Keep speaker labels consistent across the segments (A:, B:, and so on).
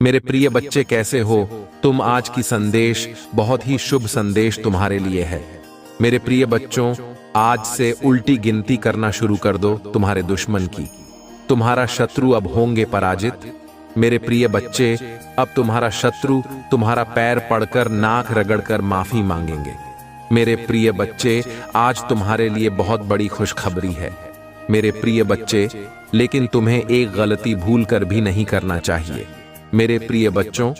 A: मेरे प्रिय बच्चे कैसे हो तुम। आज की संदेश बहुत ही शुभ संदेश तुम्हारे लिए है। मेरे प्रिय बच्चों, आज से उल्टी गिनती करना शुरू कर दो तुम्हारे दुश्मन की। तुम्हारा शत्रु अब होंगे पराजित। मेरे प्रिय बच्चे, अब तुम्हारा शत्रु तुम्हारा पैर पड़कर नाक रगड़कर माफी मांगेंगे। मेरे प्रिय बच्चे, आज तुम्हारे लिए बहुत बड़ी खुशखबरी है। मेरे प्रिय बच्चे, लेकिन तुम्हें एक गलती भूल कर भी नहीं करना चाहिए। मेरे प्रिय बच्चों,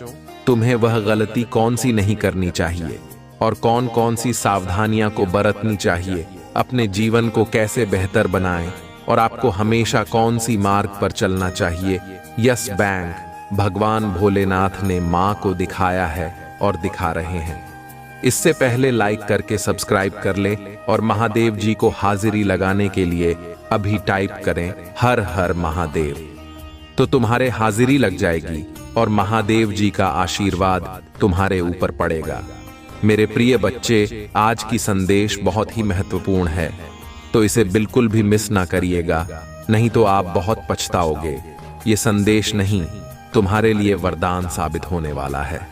A: तुम्हें वह गलती कौन सी नहीं करनी चाहिए और कौन कौन सी सावधानियां को बरतनी चाहिए, अपने जीवन को कैसे बेहतर बनाएं और आपको हमेशा कौन सी मार्ग पर चलना चाहिए। यस बैंक, भगवान भोलेनाथ ने मां को दिखाया है और दिखा रहे हैं। इससे पहले लाइक करके सब्सक्राइब कर ले और महादेव जी को हाजिरी लगाने के लिए अभी टाइप करें हर हर महादेव, तो तुम्हारे हाजिरी लग जाएगी और महादेव जी का आशीर्वाद तुम्हारे ऊपर पड़ेगा। मेरे प्रिय बच्चे, आज की संदेश बहुत ही महत्वपूर्ण है, तो इसे बिल्कुल भी मिस ना करिएगा, नहीं तो आप बहुत पछताओगे। ये संदेश नहीं, तुम्हारे लिए वरदान साबित होने वाला है।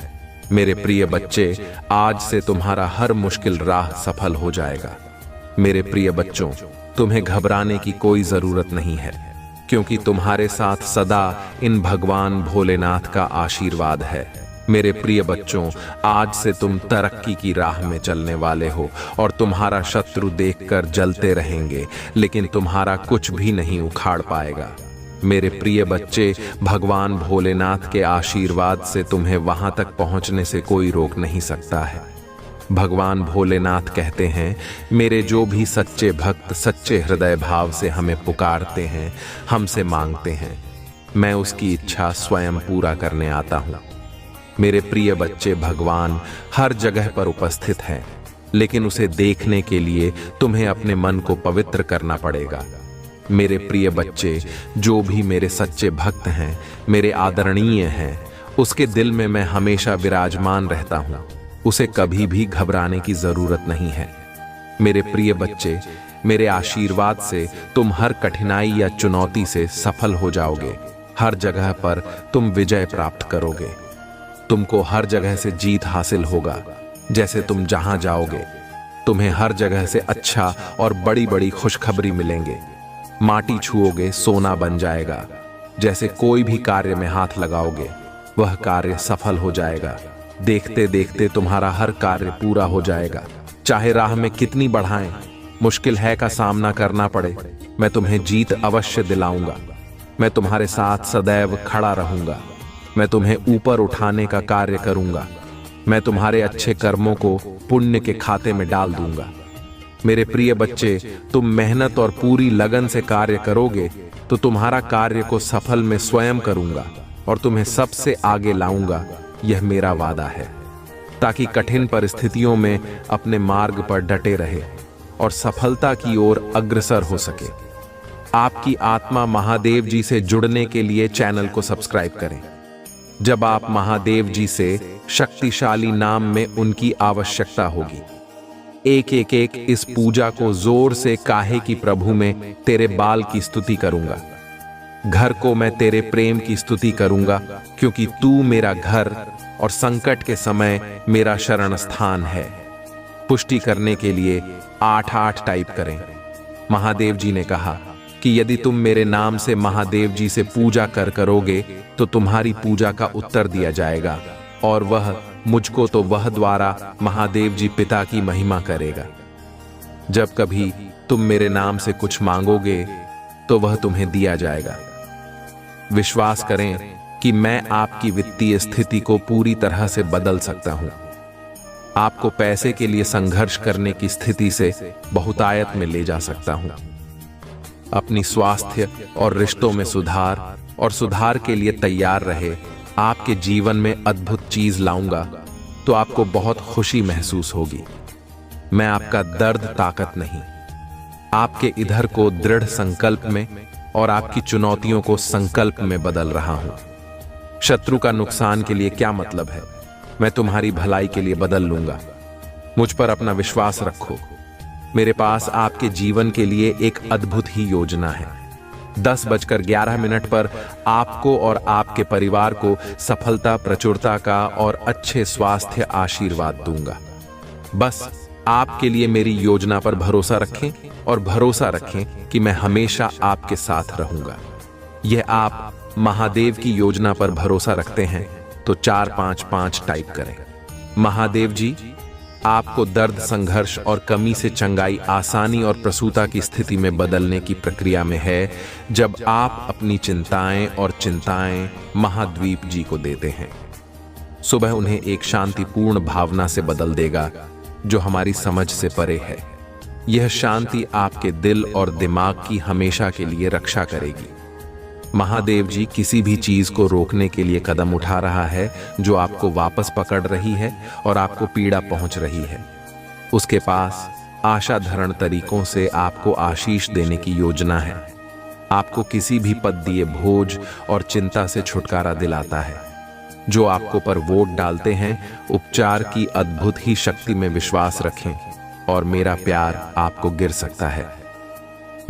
A: मेरे प्रिय बच्चे, आज से तुम्हारा हर मुश्किल राह सफल हो जाएगा। मेरे प्रिय बच्चों, तुम्हें घबराने की कोई जरूरत नहीं है, क्योंकि तुम्हारे साथ सदा इन भगवान भोलेनाथ का आशीर्वाद है। मेरे प्रिय बच्चों, आज से तुम तरक्की की राह में चलने वाले हो और तुम्हारा शत्रु देखकर जलते रहेंगे, लेकिन तुम्हारा कुछ भी नहीं उखाड़ पाएगा। मेरे प्रिय बच्चे, भगवान भोलेनाथ के आशीर्वाद से तुम्हें वहां तक पहुंचने से कोई रोक नहीं सकता है। भगवान भोलेनाथ कहते हैं, मेरे जो भी सच्चे भक्त सच्चे हृदय भाव से हमें पुकारते हैं, हमसे मांगते हैं, मैं उसकी इच्छा स्वयं पूरा करने आता हूँ। मेरे प्रिय बच्चे, भगवान हर जगह पर उपस्थित हैं, लेकिन उसे देखने के लिए तुम्हें अपने मन को पवित्र करना पड़ेगा। मेरे प्रिय बच्चे, जो भी मेरे सच्चे भक्त हैं, मेरे आदरणीय हैं, उसके दिल में मैं हमेशा विराजमान रहता हूँ। उसे कभी भी घबराने की जरूरत नहीं है। मेरे प्रिय बच्चे, मेरे आशीर्वाद से तुम हर कठिनाई या चुनौती से सफल हो जाओगे। हर जगह पर तुम विजय प्राप्त करोगे। तुमको हर जगह से जीत हासिल होगा। जैसे तुम जहां जाओगे, तुम्हें हर जगह से अच्छा और बड़ी बड़ी खुशखबरी मिलेंगे। माटी छुओगे, सोना बन जाएगा। जैसे कोई भी कार्य में हाथ लगाओगे, वह कार्य सफल हो जाएगा। देखते देखते तुम्हारा हर कार्य पूरा हो जाएगा। चाहे राह में कितनी बढ़ाएं मुश्किल है का सामना करना पड़े, मैं तुम्हें जीत अवश्य दिलाऊंगा। मैं तुम्हारे साथ सदैव खड़ा रहूंगा। मैं तुम्हें ऊपर उठाने का कार्य करूंगा। मैं तुम्हारे अच्छे कर्मों को पुण्य के खाते में डाल दूंगा। मेरे प्रिय बच्चे, तुम मेहनत और पूरी लगन से कार्य करोगे तो तुम्हारा कार्य को सफल मैं स्वयं करूंगा और तुम्हें सबसे आगे लाऊंगा। यह मेरा वादा है, ताकि कठिन परिस्थितियों में अपने मार्ग पर डटे रहे और सफलता की ओर अग्रसर हो सके। आपकी आत्मा महादेव जी से जुड़ने के लिए चैनल को सब्सक्राइब करें। जब आप महादेव जी से शक्तिशाली नाम में उनकी आवश्यकता होगी, एक एक एक इस पूजा को जोर से काहे की प्रभु में तेरे बाल की स्तुति करूंगा। घर को मैं तेरे प्रेम की स्तुति करूंगा, क्योंकि तू मेरा घर और संकट के समय मेरा शरण स्थान है। पुष्टि करने के लिए 88 टाइप करें। महादेव जी ने कहा कि यदि तुम मेरे नाम से महादेव जी से पूजा करोगे तो तुम्हारी पूजा का उत्तर दिया जाएगा, और वह मुझको तो वह द्वारा महादेव जी पिता की महिमा करेगा। जब कभी तुम मेरे नाम से कुछ मांगोगे तो वह तुम्हें दिया जाएगा। विश्वास करें कि मैं आपकी वित्तीय स्थिति को पूरी तरह से बदल सकता हूं। आपको पैसे के लिए संघर्ष करने की स्थिति से बहुतायत में ले जा सकता हूं। अपनी स्वास्थ्य और रिश्तों में सुधार और सुधार के लिए तैयार रहे। आपके जीवन में अद्भुत चीज लाऊंगा तो आपको बहुत खुशी महसूस होगी। मैं आपका दर्द ताकत नहीं, आपके इधर को दृढ़ संकल्प में और आपकी चुनौतियों को संकल्प में बदल रहा हूं। शत्रु का नुकसान के लिए क्या मतलब है, मैं तुम्हारी भलाई के लिए बदल लूंगा। मुझ पर अपना विश्वास रखो। मेरे पास आपके जीवन के लिए एक अद्भुत ही योजना है। 10:11 पर आपको और आपके परिवार को सफलता, प्रचुरता का और अच्छे स्वास्थ्य आशीर्वाद दूंगा। बस आपके लिए मेरी योजना पर भरोसा रखें और भरोसा रखें कि मैं हमेशा आपके साथ रहूंगा। यह आप महादेव की योजना पर भरोसा रखते हैं तो 455 टाइप करें। महादेव जी, आपको दर्द, संघर्ष और कमी से चंगाई आसानी और प्रसूता की स्थिति में बदलने की प्रक्रिया में है, जब आप अपनी चिंताएं महाद्वीप जी को देते हैं। सुबह उन्हें एक शांतिपूर्ण भावना से बदल देगा जो हमारी समझ से परे है। यह शांति आपके दिल और दिमाग की हमेशा के लिए रक्षा करेगी। महादेव जी किसी भी चीज को रोकने के लिए कदम उठा रहा है जो आपको वापस पकड़ रही है और आपको पीड़ा पहुंच रही है। उसके पास आशाधरण तरीकों से आपको आशीष देने की योजना है। आपको किसी भी पद दिए भोज और चिंता से छुटकारा दिलाता है। जो आपको पर वोट डालते हैं, उपचार की अद्भुत ही शक्ति में विश्वास रखें और मेरा प्यार आपको गिर सकता है।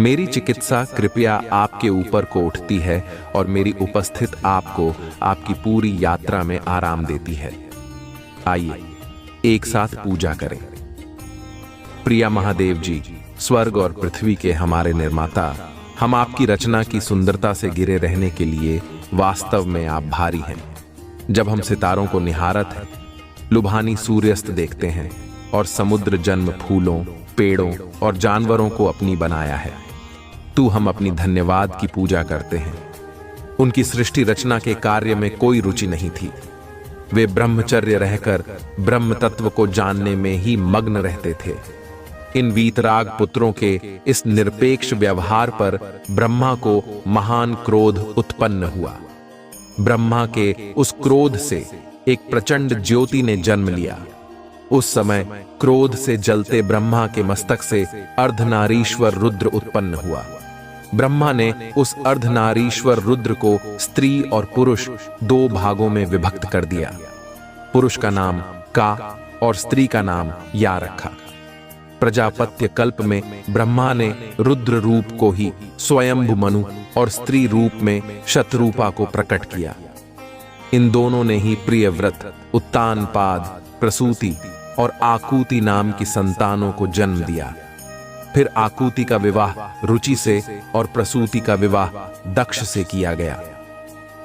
A: मेरी चिकित्सा कृपया आपके ऊपर को उठती है और मेरी उपस्थित आपको आपकी पूरी यात्रा में आराम देती है। आइए एक साथ पूजा करें। प्रिय महादेव जी, स्वर्ग और पृथ्वी के हमारे निर्माता, हम आपकी रचना की सुंदरता से घिरे रहने के लिए वास्तव में आप भारी हैं। जब हम सितारों को निहारत हैं, लुभानी सूर्यास्त देखते हैं और समुद्र जन्म फूलों, पेड़ों और जानवरों को अपनी बनाया है, तू हम अपनी धन्यवाद की पूजा करते हैं। उनकी सृष्टि रचना के कार्य में कोई रुचि नहीं थी। वे ब्रह्मचर्य रहकर ब्रह्म तत्व को जानने में ही मग्न रहते थे। इन वीतराग पुत्रों के इस निरपेक्ष व्यवहार पर ब्रह्मा को महान क्रोध उत्पन्न हुआ। ब्रह्मा के उस क्रोध से एक प्रचंड ज्योति ने जन्म लिया। उस समय क्रोध से जलते ब्रह्मा के मस्तक से अर्धनारीश्वर रुद्र उत्पन्न हुआ। ब्रह्मा ने उस अर्धनारीश्वर रुद्र को स्त्री और पुरुष 2 भागों में विभक्त कर दिया। पुरुष का नाम का और स्त्री का नाम या रखा। प्रजापत्य कल्प में ब्रह्मा ने रुद्र रूप को ही स्वयंभु मनु और स्त्री रूप में शतरूपा को प्रकट किया। इन दोनों ने ही प्रियव्रत, उत्तानपाद, प्रसूति और आकुति नाम की संतानों को जन्म दिया। फिर आकुति का विवाह रुचि से और प्रसूति का विवाह दक्ष से किया गया।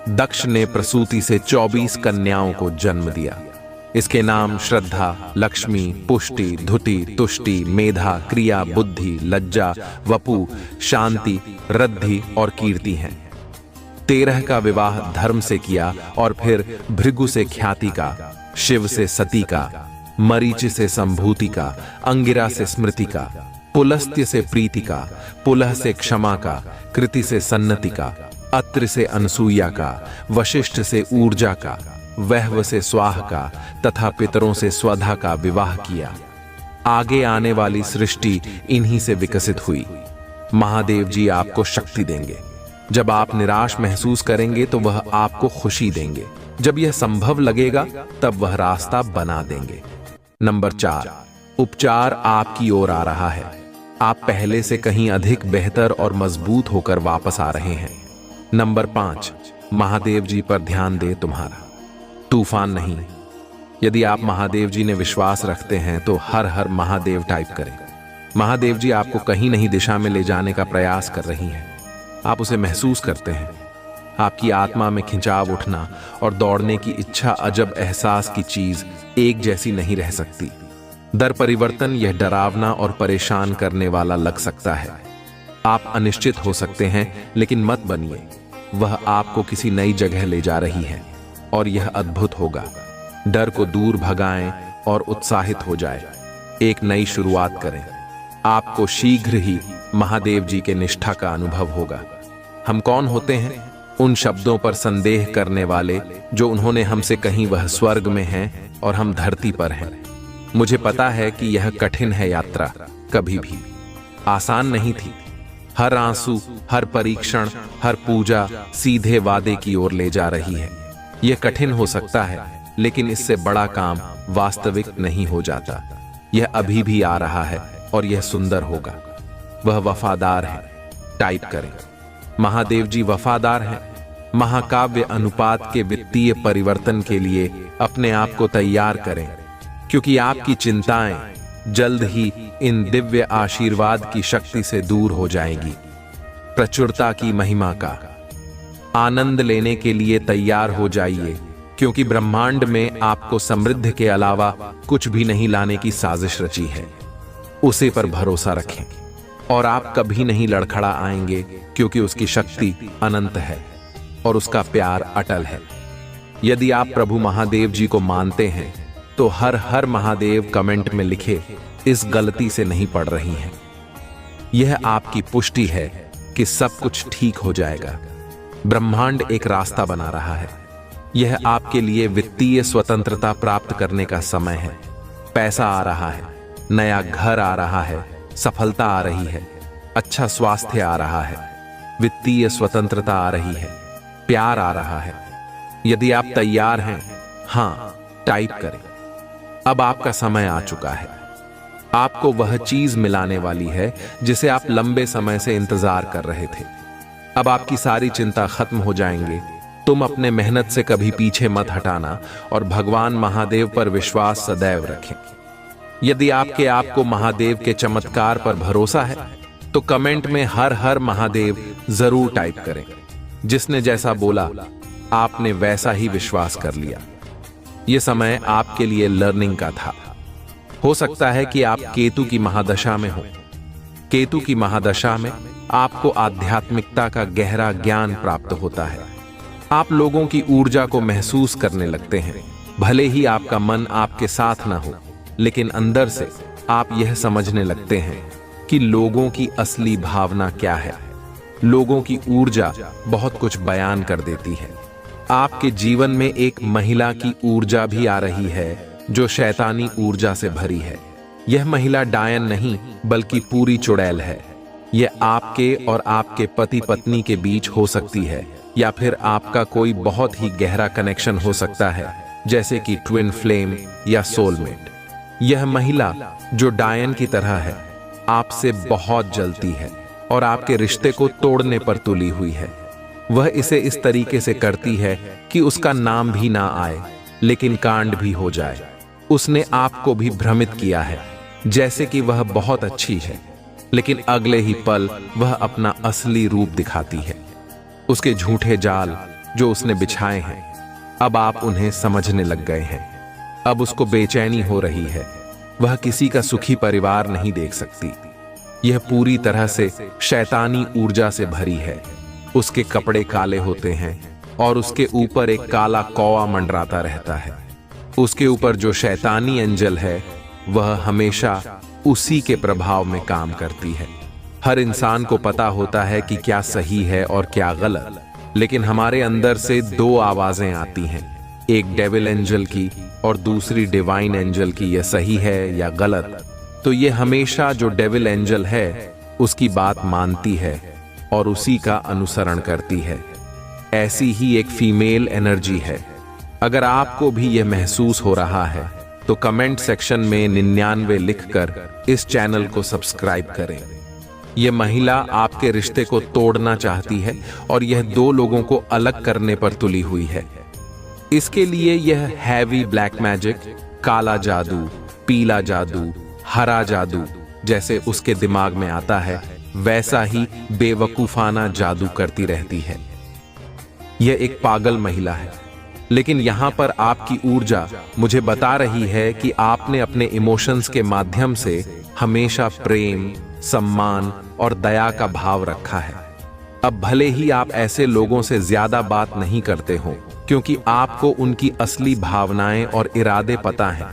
A: दक्ष ने प्रसूति से 24 कन्याओं को जन्म दिया। इसके नाम श्रद्धा, लक्ष्मी, पुष्टि, धुति, तुष्टि, मेधा, क्रिया, बुद्धि, लज्जा, वपु, शांति, रद्धि और कीर्ति हैं। 13 का विवाह धर्म से किया और फिर भृगु से ख्याति का, शिव से सती का, मरीचि से संभूति का, अंगिरा से स्मृति का, पुलस्त्य से प्रीति का, पुलह से क्षमा का, कृति से सन्नति का, अत्रि से अनसूया का, वशिष्ठ से ऊर्जा का, वहव से स्वाह का तथा पितरों से स्वधा का विवाह किया। आगे आने वाली सृष्टि इन्हीं से विकसित हुई। महादेव जी आपको शक्ति देंगे। जब आप निराश महसूस करेंगे तो वह आपको खुशी देंगे। जब यह संभव लगेगा तब वह रास्ता बना देंगे। नंबर 4, उपचार आपकी ओर आ रहा है। आप पहले से कहीं अधिक बेहतर और मजबूत होकर वापस आ रहे हैं। नंबर 5, महादेव जी पर ध्यान दे तुम्हारा तूफान नहीं। यदि आप महादेव जी ने विश्वास रखते हैं तो हर हर महादेव टाइप करें। महादेव जी आपको कहीं नहीं दिशा में ले जाने का प्रयास कर रही हैं। आप उसे महसूस करते हैं। आपकी आत्मा में खिंचाव उठना और दौड़ने की इच्छा अजब एहसास की चीज एक जैसी नहीं रह सकती। दर परिवर्तन यह डरावना और परेशान करने वाला लग सकता है। आप अनिश्चित हो सकते हैं, लेकिन मत बनिए। वह आपको किसी नई जगह ले जा रही है और यह अद्भुत होगा। डर को दूर भगाएं और उत्साहित हो जाए। एक नई शुरुआत करें। आपको शीघ्र ही महादेव जी के निष्ठा का अनुभव होगा। हम कौन होते हैं? उन शब्दों पर संदेह करने वाले जो उन्होंने हमसे कहीं वह स्वर्ग में हैं और हम धरती पर हैं। मुझे पता है कि यह कठिन है यात्रा, कभी भी आसान नहीं थी। हर आंसू, हर परीक्षण, हर पूजा सीधे वादे की ओर ले जा रही है। यह कठिन हो सकता है, लेकिन इससे बड़ा काम वास्तविक नहीं हो जाता। यह अभी भी आ रहा है और यह सुंदर होगा। वह वफादार है। टाइप करें। महादेव जी वफादार हैं। महाकाव्य अनुपात के वित्तीय परिवर्तन के लिए अपने आप को तैयार करें, क्योंकि आपकी चिंताएं जल्द ही इन दिव्य आशीर्वाद की शक्ति से दूर हो जाएंगी। प्रचुरता की महिमा का आनंद लेने के लिए तैयार हो जाइए, क्योंकि ब्रह्मांड में आपको समृद्धि के अलावा कुछ भी नहीं लाने की साजिश रची है। उसे पर भरोसा रखें और आप कभी नहीं लड़खड़ा आएंगे, क्योंकि उसकी शक्ति अनंत है और उसका प्यार अटल है। यदि आप प्रभु महादेव जी को मानते हैं तो हर हर महादेव कमेंट में लिखे, इस गलती से नहीं पड़ रही हैं। यह आपकी पुष्टि है कि सब कुछ ठीक हो जाएगा। ब्रह्मांड एक रास्ता बना रहा है। यह आपके लिए वित्तीय स्वतंत्रता प्राप्त करने का समय है। पैसा आ रहा है, नया घर आ रहा है, सफलता आ रही है, अच्छा स्वास्थ्य आ रहा है, वित्तीय स्वतंत्रता आ रही है, प्यार आ रहा है। यदि आप तैयार हैं, हाँ टाइप करें। अब आपका समय आ चुका है। आपको वह चीज मिलाने वाली है जिसे आप लंबे समय से इंतजार कर रहे थे। अब आपकी सारी चिंता खत्म हो जाएंगे। तुम अपने मेहनत से कभी पीछे मत हटाना और भगवान महादेव पर विश्वास सदैव रखें। यदि आपको महादेव के चमत्कार पर भरोसा है तो कमेंट में हर हर महादेव जरूर टाइप करें। जिसने जैसा बोला आपने वैसा ही विश्वास कर लिया। यह समय आपके लिए लर्निंग का था। हो सकता है कि आप केतु की महादशा में हो। केतु की महादशा में आपको आध्यात्मिकता का गहरा ज्ञान प्राप्त होता है। आप लोगों की ऊर्जा को महसूस करने लगते हैं। भले ही आपका मन आपके साथ ना हो, लेकिन अंदर से आप यह समझने लगते हैं कि लोगों की असली भावना क्या है। लोगों की ऊर्जा बहुत कुछ बयान कर देती है। आपके जीवन में एक महिला की ऊर्जा भी आ रही है जो शैतानी ऊर्जा से भरी है। यह महिला डायन नहीं बल्कि पूरी चुड़ैल है। यह आपके और आपके पति पत्नी के बीच हो सकती है, या फिर आपका कोई बहुत ही गहरा कनेक्शन हो सकता है, जैसे कि ट्विन फ्लेम या सोलमेट। यह महिला जो डायन की तरह है, आपसे बहुत जलती है और आपके रिश्ते को तोड़ने पर तुली हुई है। वह इसे इस तरीके से करती है कि उसका नाम भी ना आए, लेकिन कांड भी हो जाए। उसने आपको भी भ्रमित किया है, जैसे कि वह बहुत अच्छी है, लेकिन अगले ही पल वह अपना असली रूप दिखाती है। उसके झूठे जाल जो उसने बिछाए हैं, अब आप उन्हें समझने लग गए हैं। अब उसको बेचैनी हो रही है। वह किसी का सुखी परिवार नहीं देख सकती। यह पूरी तरह से शैतानी ऊर्जा से भरी है। उसके कपड़े काले होते हैं और उसके ऊपर एक काला कौवा मंडराता रहता है। उसके ऊपर जो शैतानी एंजल है, वह हमेशा उसी के प्रभाव में काम करती है। हर इंसान को पता होता है कि क्या सही है और क्या गलत, लेकिन हमारे अंदर से दो आवाजें आती हैं, एक डेविल एंजल की और दूसरी डिवाइन एंजल की। यह सही है या गलत? तो ये हमेशा जो डेविल एंजल है उसकी बात मानती है और उसी का अनुसरण करती है। ऐसी ही एक फीमेल एनर्जी है। अगर आपको भी यह महसूस हो रहा है तो कमेंट सेक्शन में 99 लिखकर इस चैनल को सब्सक्राइब करें। यह महिला आपके रिश्ते को तोड़ना चाहती है और यह दो लोगों को अलग करने पर तुली हुई है। इसके लिए यह हैवी ब्लैक मैजिक, काला जादू, पीला जादू, हरा जादू जैसे उसके दिमाग में आता है, वैसा ही बेवकूफाना जादू करती रहती है। यह एक पागल महिला है, लेकिन यहां पर आपकी ऊर्जा मुझे बता रही है कि आपने अपने इमोशंस के माध्यम से हमेशा प्रेम, सम्मान और दया का भाव रखा है। अब भले ही आप ऐसे लोगों से ज्यादा बात नहीं करते हो, क्योंकि आपको उनकी असली भावनाएं और इरादे पता हैं,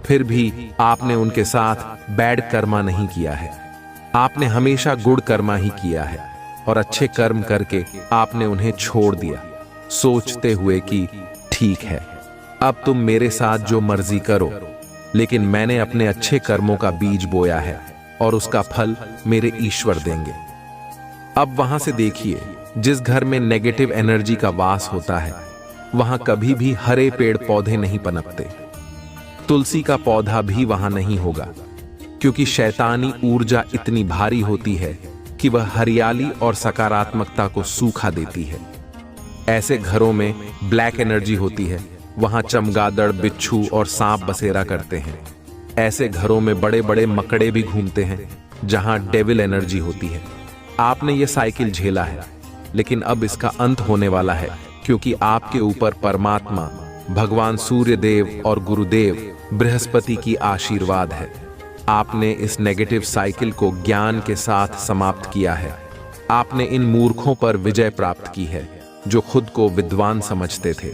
A: फिर भी आपने उनके साथ बैड कर्मा नहीं किया है। आपने हमेशा गुड कर्मा ही किया है और अच्छे कर्म करके आपने उन्हें छोड़ दिया, सोचते हुए कि ठीक है, अब तुम मेरे साथ जो मर्जी करो, लेकिन मैंने अपने अच्छे कर्मों का बीज बोया है और उसका फल मेरे ईश्वर देंगे। अब वहां से देखिए, जिस घर में नेगेटिव एनर्जी का वास होता है, वहां कभी भी हरे पेड़ पौधे नहीं पनपते। तुलसी का पौधा भी वहां नहीं होगा, क्योंकि शैतानी ऊर्जा इतनी भारी होती है कि वह हरियाली और सकारात्मकता को सूखा देती है। ऐसे घरों में ब्लैक एनर्जी होती है, वहां चमगादड़, बिच्छू और सांप बसेरा करते हैं। ऐसे घरों में बड़े बड़े मकड़े भी घूमते हैं, जहां डेविल एनर्जी होती है। आपने ये साइकिल झेला है, लेकिन अब इसका अंत होने वाला है, क्योंकि आपके ऊपर परमात्मा, भगवान सूर्य देव और गुरुदेव बृहस्पति की आशीर्वाद है। आपने इस नेगेटिव साइकिल को ज्ञान के साथ समाप्त किया है। आपने इन मूर्खों पर विजय प्राप्त की है, जो खुद को विद्वान समझते थे।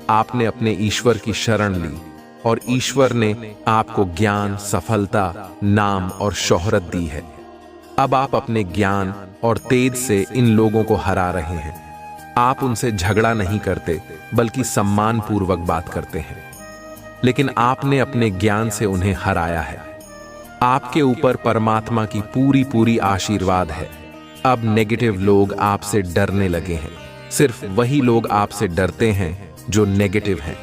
A: आपने अपने ईश्वर की शरण ली और ईश्वर ने आपको ज्ञान, सफलता, नाम और शोहरत दी है। अब आप अपने ज्ञान और तेज से इन लोगों को हरा रहे हैं। आप उनसे झगड़ा नहीं करते, बल्कि सम्मान पूर्वक बात करते हैं। लेकिन आपने अपने ज्ञान से उन्हें हराया है। आपके ऊपर परमात्मा की पूरी पूरी आशीर्वाद है। अब नेगेटिव लोग आपसे डरने लगे हैं। सिर्फ वही लोग आपसे डरते हैं जो नेगेटिव हैं।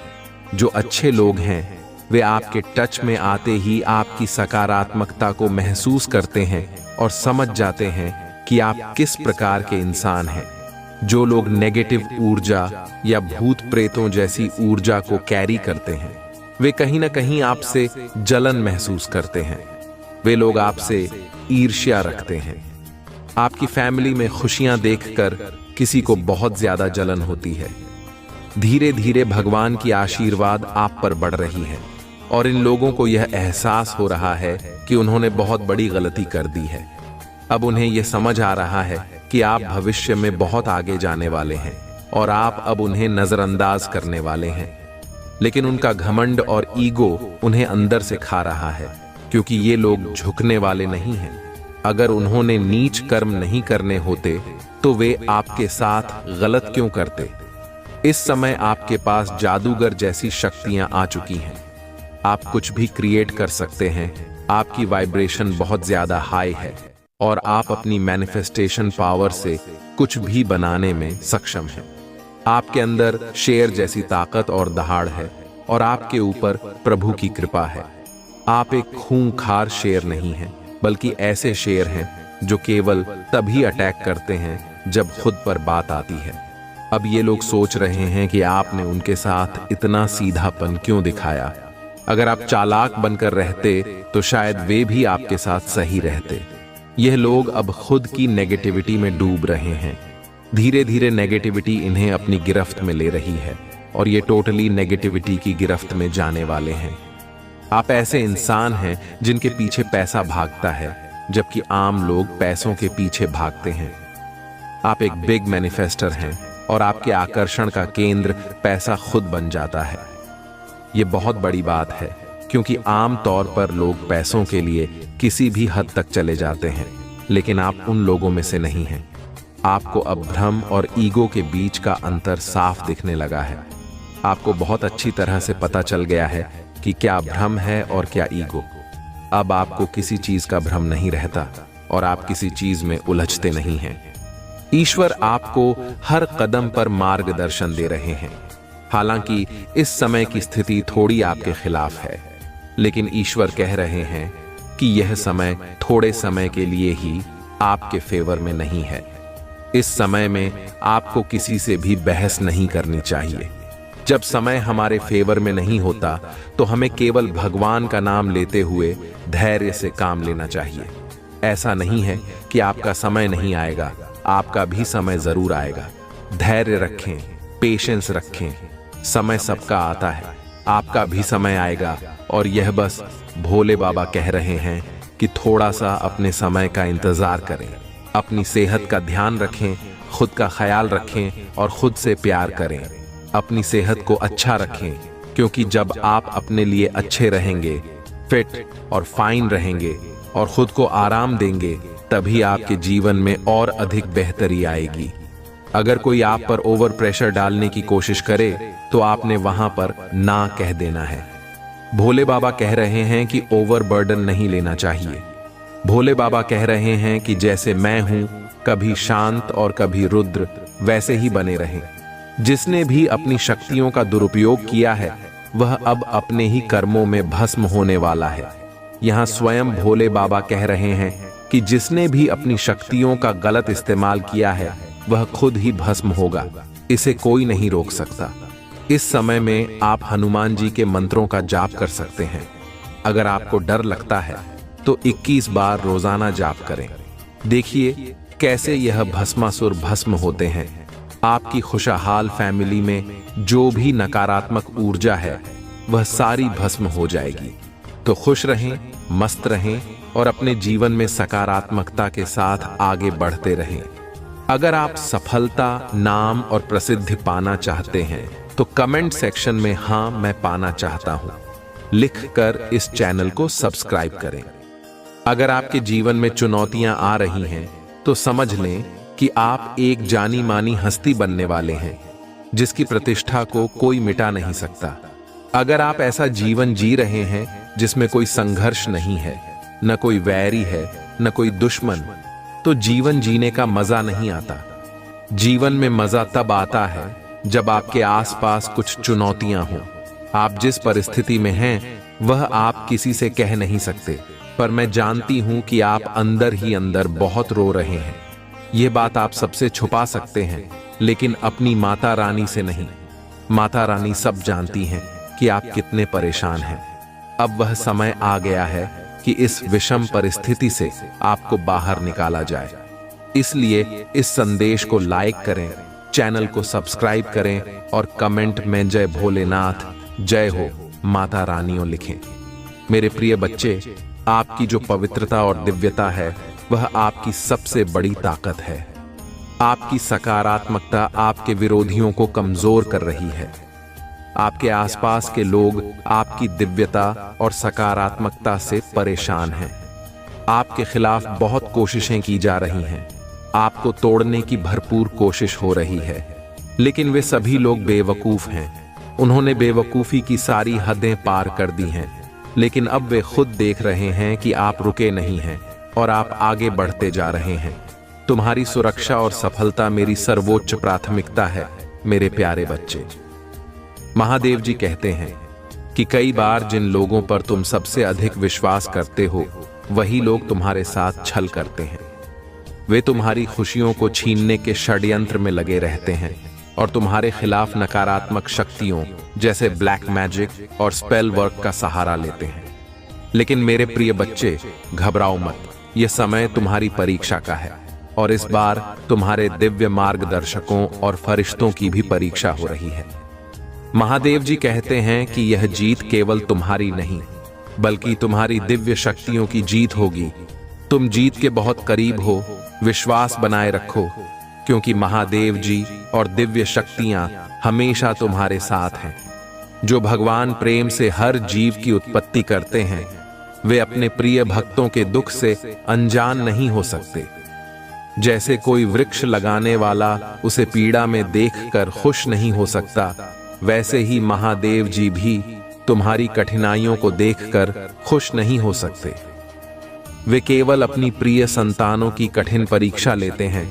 A: जो अच्छे लोग हैं वे आपके टच में आते ही आपकी सकारात्मकता को महसूस करते हैं और समझ जाते हैं कि आप किस प्रकार के इंसान हैं। जो लोग नेगेटिव ऊर्जा या भूत प्रेतों जैसी ऊर्जा को कैरी करते हैं, वे कहीं ना कहीं आपसे जलन महसूस करते हैं। वे लोग आपसे ईर्ष्या रखते हैं। आपकी फैमिली में खुशियां देखकर किसी को बहुत ज्यादा जलन होती है। धीरे धीरे भगवान की आशीर्वाद आप पर बढ़ रही है और इन लोगों को यह एहसास हो रहा है कि उन्होंने बहुत बड़ी गलती कर दी है। अब उन्हें यह समझ आ रहा है कि आप भविष्य में बहुत आगे जाने वाले हैं और आप अब उन्हें नजरअंदाज करने वाले हैं। लेकिन उनका घमंड और ईगो उन्हें अंदर से खा रहा है, क्योंकि ये लोग झुकने वाले नहीं हैं। अगर उन्होंने नीच कर्म नहीं करने होते तो वे आपके साथ गलत क्यों करते। इस समय आपके पास जादूगर जैसी शक्तियां आ चुकी हैं। आप कुछ भी क्रिएट कर सकते हैं। आपकी वाइब्रेशन बहुत ज्यादा हाई है और आप अपनी मैनिफेस्टेशन पावर से कुछ भी बनाने में सक्षम हैं। आपके अंदर शेर जैसी ताकत और दहाड़ है और आपके ऊपर प्रभु की कृपा है। आप एक खूंखार शेर नहीं हैं, बल्कि ऐसे शेर हैं जो केवल तभी अटैक करते हैं जब खुद पर बात आती है। अब ये लोग सोच रहे हैं कि आपने उनके साथ इतना सीधापन क्यों दिखाया। अगर आप चालाक बनकर रहते तो शायद वे भी आपके साथ सही रहते। यह लोग अब खुद की नेगेटिविटी में डूब रहे हैं। धीरे धीरे नेगेटिविटी इन्हें अपनी गिरफ्त में ले रही है और ये टोटली नेगेटिविटी की गिरफ्त में जाने वाले हैं। आप ऐसे इंसान हैं जिनके पीछे पैसा भागता है, जबकि आम लोग पैसों के पीछे भागते हैं। आप एक बिग मैनिफेस्टर हैं और आपके आकर्षण का केंद्र पैसा खुद बन जाता है। ये बहुत बड़ी बात है, क्योंकि आम तौर पर लोग पैसों के लिए किसी भी हद तक चले जाते हैं, लेकिन आप उन लोगों में से नहीं हैं। आपको अब भ्रम और ईगो के बीच का अंतर साफ दिखने लगा है। आपको बहुत अच्छी तरह से पता चल गया है कि क्या भ्रम है और क्या ईगो। अब आपको किसी चीज का भ्रम नहीं रहता और आप किसी चीज में उलझते नहीं हैं। ईश्वर आपको हर कदम पर मार्गदर्शन दे रहे हैं। हालांकि इस समय की स्थिति थोड़ी आपके खिलाफ है, लेकिन ईश्वर कह रहे हैं कि यह समय थोड़े समय के लिए ही आपके फेवर में नहीं है। इस समय में आपको किसी से भी बहस नहीं करनी चाहिए। जब समय हमारे फेवर में नहीं होता तो हमें केवल भगवान का नाम लेते हुए धैर्य से काम लेना चाहिए। ऐसा नहीं है कि आपका समय नहीं आएगा, आपका भी समय जरूर आएगा। धैर्य रखें, पेशेंस रखें। समय सबका आता है, आपका भी समय आएगा। और यह बस भोले बाबा कह रहे हैं कि थोड़ा सा अपने समय का इंतजार करें। अपनी सेहत का ध्यान रखें, खुद का ख्याल रखें और खुद से प्यार करें। अपनी सेहत को अच्छा रखें, क्योंकि जब आप अपने लिए अच्छे रहेंगे, फिट और फाइन रहेंगे और खुद को आराम देंगे, तभी आपके जीवन में और अधिक बेहतरी आएगी। अगर कोई आप पर ओवर प्रेशर डालने की कोशिश करे तो आपने वहां पर ना कह देना है। भोले बाबा कह रहे हैं कि ओवर बर्डन नहीं लेना चाहिए। भोले बाबा कह रहे हैं कि जैसे मैं हूं, कभी शांत और कभी रुद्र, वैसे ही बने रहें। जिसने भी अपनी शक्तियों का दुरुपयोग किया है वह अब अपने ही कर्मों में भस्म होने वाला है। यहाँ स्वयं भोले बाबा कह रहे हैं कि जिसने भी अपनी शक्तियों का गलत इस्तेमाल किया है वह खुद ही भस्म होगा, इसे कोई नहीं रोक सकता। इस समय में आप हनुमान जी के मंत्रों का जाप कर सकते हैं। अगर आपको डर लगता है तो 21 बार रोजाना जाप करें। देखिए कैसे यह भस्मासुर भस्म होते हैं। आपकी खुशहाल फैमिली में जो भी नकारात्मक ऊर्जा है वह सारी भस्म हो जाएगी। तो खुश रहें, मस्त रहें और अपने जीवन में सकारात्मकता के साथ आगे बढ़ते रहें। अगर आप सफलता, नाम और प्रसिद्धि पाना चाहते हैं तो कमेंट सेक्शन में हाँ मैं पाना चाहता हूं लिखकर इस चैनल को सब्सक्राइब करें। अगर आपके जीवन में चुनौतियां आ रही हैं तो समझ लें कि आप एक जानी मानी हस्ती बनने वाले हैं जिसकी प्रतिष्ठा को कोई मिटा नहीं सकता। अगर आप ऐसा जीवन जी रहे हैं जिसमें कोई संघर्ष नहीं है, न कोई वैरी है, न कोई दुश्मन, तो जीवन जीने का मजा नहीं आता। जीवन में मजा तब आता है जब आपके आसपास कुछ चुनौतियां हों। आप जिस परिस्थिति में हैं वह आप किसी से कह नहीं सकते, पर मैं जानती हूं कि आप अंदर ही अंदर बहुत रो रहे हैं। यह बात आप सबसे छुपा सकते हैं लेकिन अपनी माता रानी से नहीं। माता रानी सब जानती हैं कि आप कितने परेशान हैं। अब वह समय आ गया है कि इस विषम परिस्थिति से आपको बाहर निकाला जाए। इसलिए इस संदेश को लाइक करें, चैनल को सब्सक्राइब करें और कमेंट में जय भोलेनाथ, जय हो माता रानियों लिखें। मेरे प्रिय बच्चे, आपकी जो पवित्रता और दिव्यता है वह आपकी सबसे बड़ी ताकत है। आपकी सकारात्मकता आपके विरोधियों को कमजोर कर रही है। आपके आसपास के लोग आपकी दिव्यता और सकारात्मकता से परेशान हैं। आपके खिलाफ बहुत कोशिशें की जा रही हैं। आपको तोड़ने की भरपूर कोशिश हो रही है, लेकिन वे सभी लोग बेवकूफ हैं। उन्होंने बेवकूफी की सारी हदें पार कर दी हैं, लेकिन अब वे खुद देख रहे हैं कि आप रुके नहीं हैं और आप आगे बढ़ते जा रहे हैं। तुम्हारी सुरक्षा और सफलता मेरी सर्वोच्च प्राथमिकता है मेरे प्यारे बच्चे। महादेव जी कहते हैं कि कई बार जिन लोगों पर तुम सबसे अधिक विश्वास करते हो वही लोग तुम्हारे साथ छल करते हैं। वे तुम्हारी खुशियों को छीनने के षड्यंत्र में लगे रहते हैं और तुम्हारे खिलाफ नकारात्मक शक्तियों जैसे ब्लैक मैजिक और स्पेल वर्क का सहारा लेते हैं। लेकिन मेरे प्रिय बच्चे, घबराओ मत। यह समय तुम्हारी परीक्षा का है और इस बार तुम्हारे दिव्य मार्गदर्शकों और फरिश्तों की भी परीक्षा हो रही है। महादेव जी कहते हैं कि यह जीत केवल तुम्हारी नहीं बल्कि तुम्हारी दिव्य शक्तियों की जीत होगी। तुम जीत के बहुत करीब हो। विश्वास बनाए रखो, क्योंकि महादेव जी और दिव्य शक्तियां हमेशा तुम्हारे साथ हैं। जो भगवान प्रेम से हर जीव की उत्पत्ति करते हैं वे अपने प्रिय भक्तों के दुख से अनजान नहीं हो सकते। जैसे कोई वृक्ष लगाने वाला उसे पीड़ा में देखकर खुश नहीं हो सकता, वैसे ही महादेव जी भी तुम्हारी कठिनाइयों को देखकर खुश नहीं हो सकते। वे केवल अपनी प्रिय संतानों की कठिन परीक्षा लेते हैं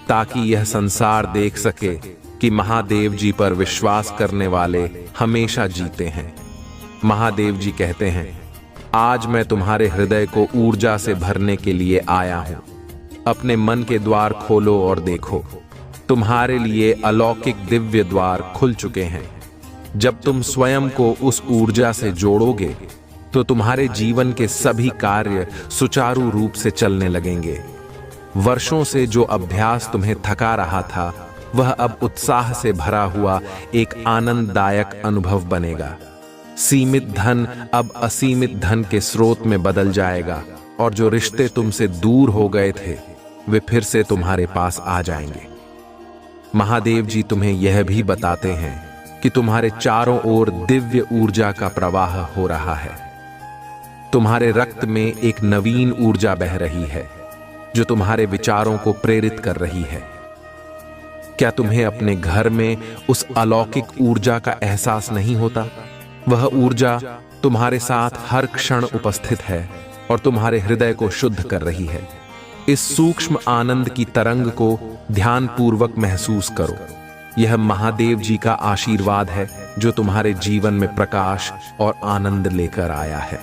A: ताकि यह संसार देख सके कि महादेव जी पर विश्वास करने वाले हमेशा जीते हैं। महादेव जी कहते हैं, आज मैं तुम्हारे हृदय को ऊर्जा से भरने के लिए आया हूं। अपने मन के द्वार खोलो और देखो, तुम्हारे लिए अलौकिक दिव्य द्वार खुल चुके हैं। जब तुम स्वयं को उस ऊर्जा से जोड़ोगे तो तुम्हारे जीवन के सभी कार्य सुचारू रूप से चलने लगेंगे। वर्षों से जो अभ्यास तुम्हें थका रहा था वह अब उत्साह से भरा हुआ एक आनंददायक अनुभव बनेगा। सीमित धन अब असीमित धन के स्रोत में बदल जाएगा और जो रिश्ते तुमसे दूर हो गए थे वे फिर से तुम्हारे पास आ जाएंगे। महादेव जी तुम्हें यह भी बताते हैं कि तुम्हारे चारों ओर दिव्य ऊर्जा का प्रवाह हो रहा है। तुम्हारे रक्त में एक नवीन ऊर्जा बह रही है जो तुम्हारे विचारों को प्रेरित कर रही है। क्या तुम्हें अपने घर में उस अलौकिक ऊर्जा का एहसास नहीं होता? वह ऊर्जा तुम्हारे साथ हर क्षण उपस्थित है और तुम्हारे हृदय को शुद्ध कर रही है। इस सूक्ष्म आनंद की तरंग को ध्यानपूर्वक महसूस करो। यह महादेव जी का आशीर्वाद है जो तुम्हारे जीवन में प्रकाश और आनंद लेकर आया है।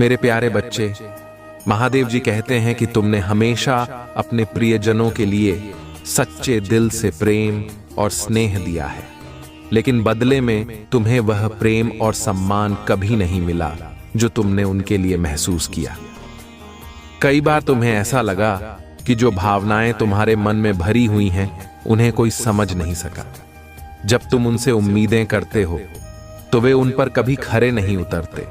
A: मेरे प्यारे बच्चे, महादेव जी कहते हैं कि तुमने हमेशा अपने प्रियजनों के लिए सच्चे दिल से प्रेम और स्नेह दिया है, लेकिन बदले में तुम्हें वह प्रेम और सम्मान कभी नहीं मिला जो तुमने उनके लिए महसूस किया। कई बार तुम्हें ऐसा लगा कि जो भावनाएं तुम्हारे मन में भरी हुई हैं उन्हें कोई समझ नहीं सका। जब तुम उनसे उम्मीदें करते हो तो वे उन पर कभी खरे नहीं उतरते।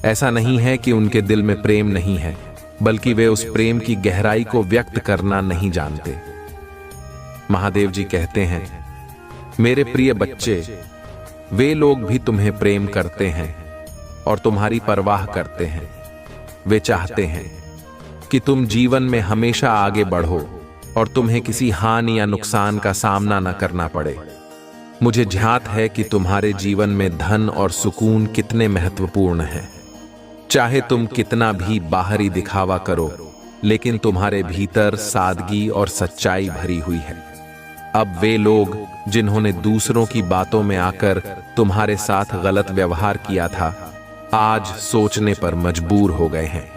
A: ऐसा नहीं है कि उनके दिल में प्रेम नहीं है, बल्कि वे उस प्रेम की गहराई को व्यक्त करना नहीं जानते। महादेव जी कहते हैं, मेरे प्रिय बच्चे, वे लोग भी तुम्हें प्रेम करते हैं और तुम्हारी परवाह करते हैं। वे चाहते हैं कि तुम जीवन में हमेशा आगे बढ़ो और तुम्हें किसी हानि या नुकसान का सामना न करना पड़े। मुझे ध्यात है कि तुम्हारे जीवन में धन और सुकून कितने महत्वपूर्ण हैं। चाहे तुम कितना भी बाहरी दिखावा करो, लेकिन तुम्हारे भीतर सादगी और सच्चाई भरी हुई है। अब वे लोग जिन्होंने दूसरों की बातों में आकर तुम्हारे साथ गलत व्यवहार किया था, आज सोचने पर मजबूर हो गए हैं।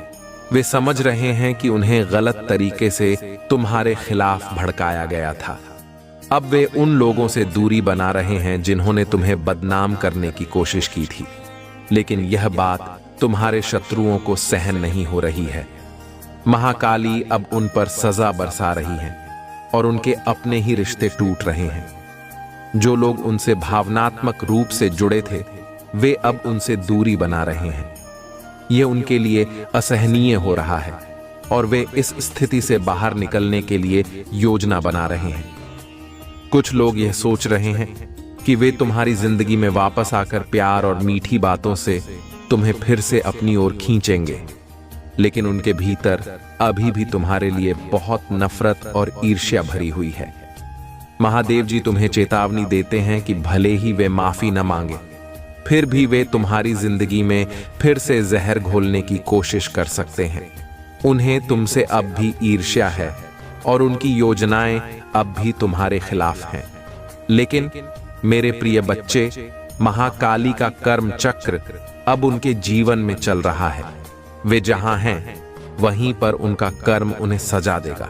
A: वे समझ रहे हैं कि उन्हें गलत तरीके से तुम्हारे खिलाफ भड़काया गया था। अब वे उन लोगों से दूरी बना रहे हैं जिन्होंने तुम्हें बदनाम करने की कोशिश की थी, लेकिन यह बात तुम्हारे शत्रुओं को सहन नहीं हो रही है। महाकाली अब उन पर सजा बरसा रही है और उनके अपने ही रिश्ते टूट रहे हैं। जो लोग उनसे भावनात्मक रूप से जुड़े थे, वे अब उनसे दूरी बना रहे हैं। यह उनके लिए असहनीय हो रहा है और वे इस स्थिति से बाहर निकलने के लिए योजना बना रहे हैं। कुछ लोग यह सोच रहे हैं कि वे तुम्हारी जिंदगी में वापस आकर प्यार और मीठी बातों से तुम्हें फिर से अपनी ओर खींचेंगे, लेकिन उनके भीतर अभी भी तुम्हारे लिए बहुत नफरत और ईर्ष्या भरी हुई है। महादेव जी तुम्हें चेतावनी देते हैं कि भले ही वे माफी न मांगे, फिर भी वे तुम्हारी जिंदगी में फिर से जहर घोलने की कोशिश कर सकते हैं। उन्हें तुमसे अब भी ईर्ष्या है और उनकी योजनाएं अब भी तुम्हारे खिलाफ हैं। लेकिन मेरे प्रिय बच्चे, महाकाली का कर्म चक्र अब उनके जीवन में चल रहा है। वे जहां हैं वहीं पर उनका कर्म उन्हें सजा देगा।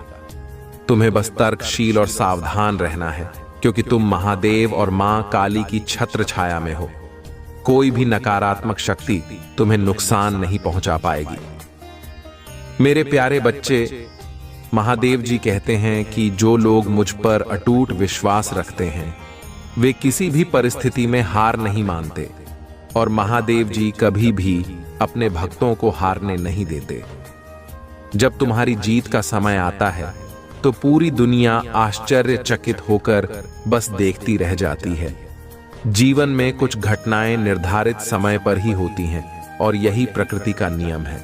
A: तुम्हें बस तर्कशील और सावधान रहना है, क्योंकि तुम महादेव और मां काली की छत्र छाया में हो। कोई भी नकारात्मक शक्ति तुम्हें नुकसान नहीं पहुंचा पाएगी। मेरे प्यारे बच्चे, महादेव जी कहते हैं कि जो लोग मुझ पर अटूट विश्वास रखते हैं, वे किसी भी परिस्थिति में हार नहीं मानते और महादेव जी कभी भी अपने भक्तों को हारने नहीं देते। जब तुम्हारी जीत का समय आता है तो पूरी दुनिया आश्चर्यचकित होकर बस देखती रह जाती है। जीवन में कुछ घटनाएं निर्धारित समय पर ही होती हैं और यही प्रकृति का नियम है।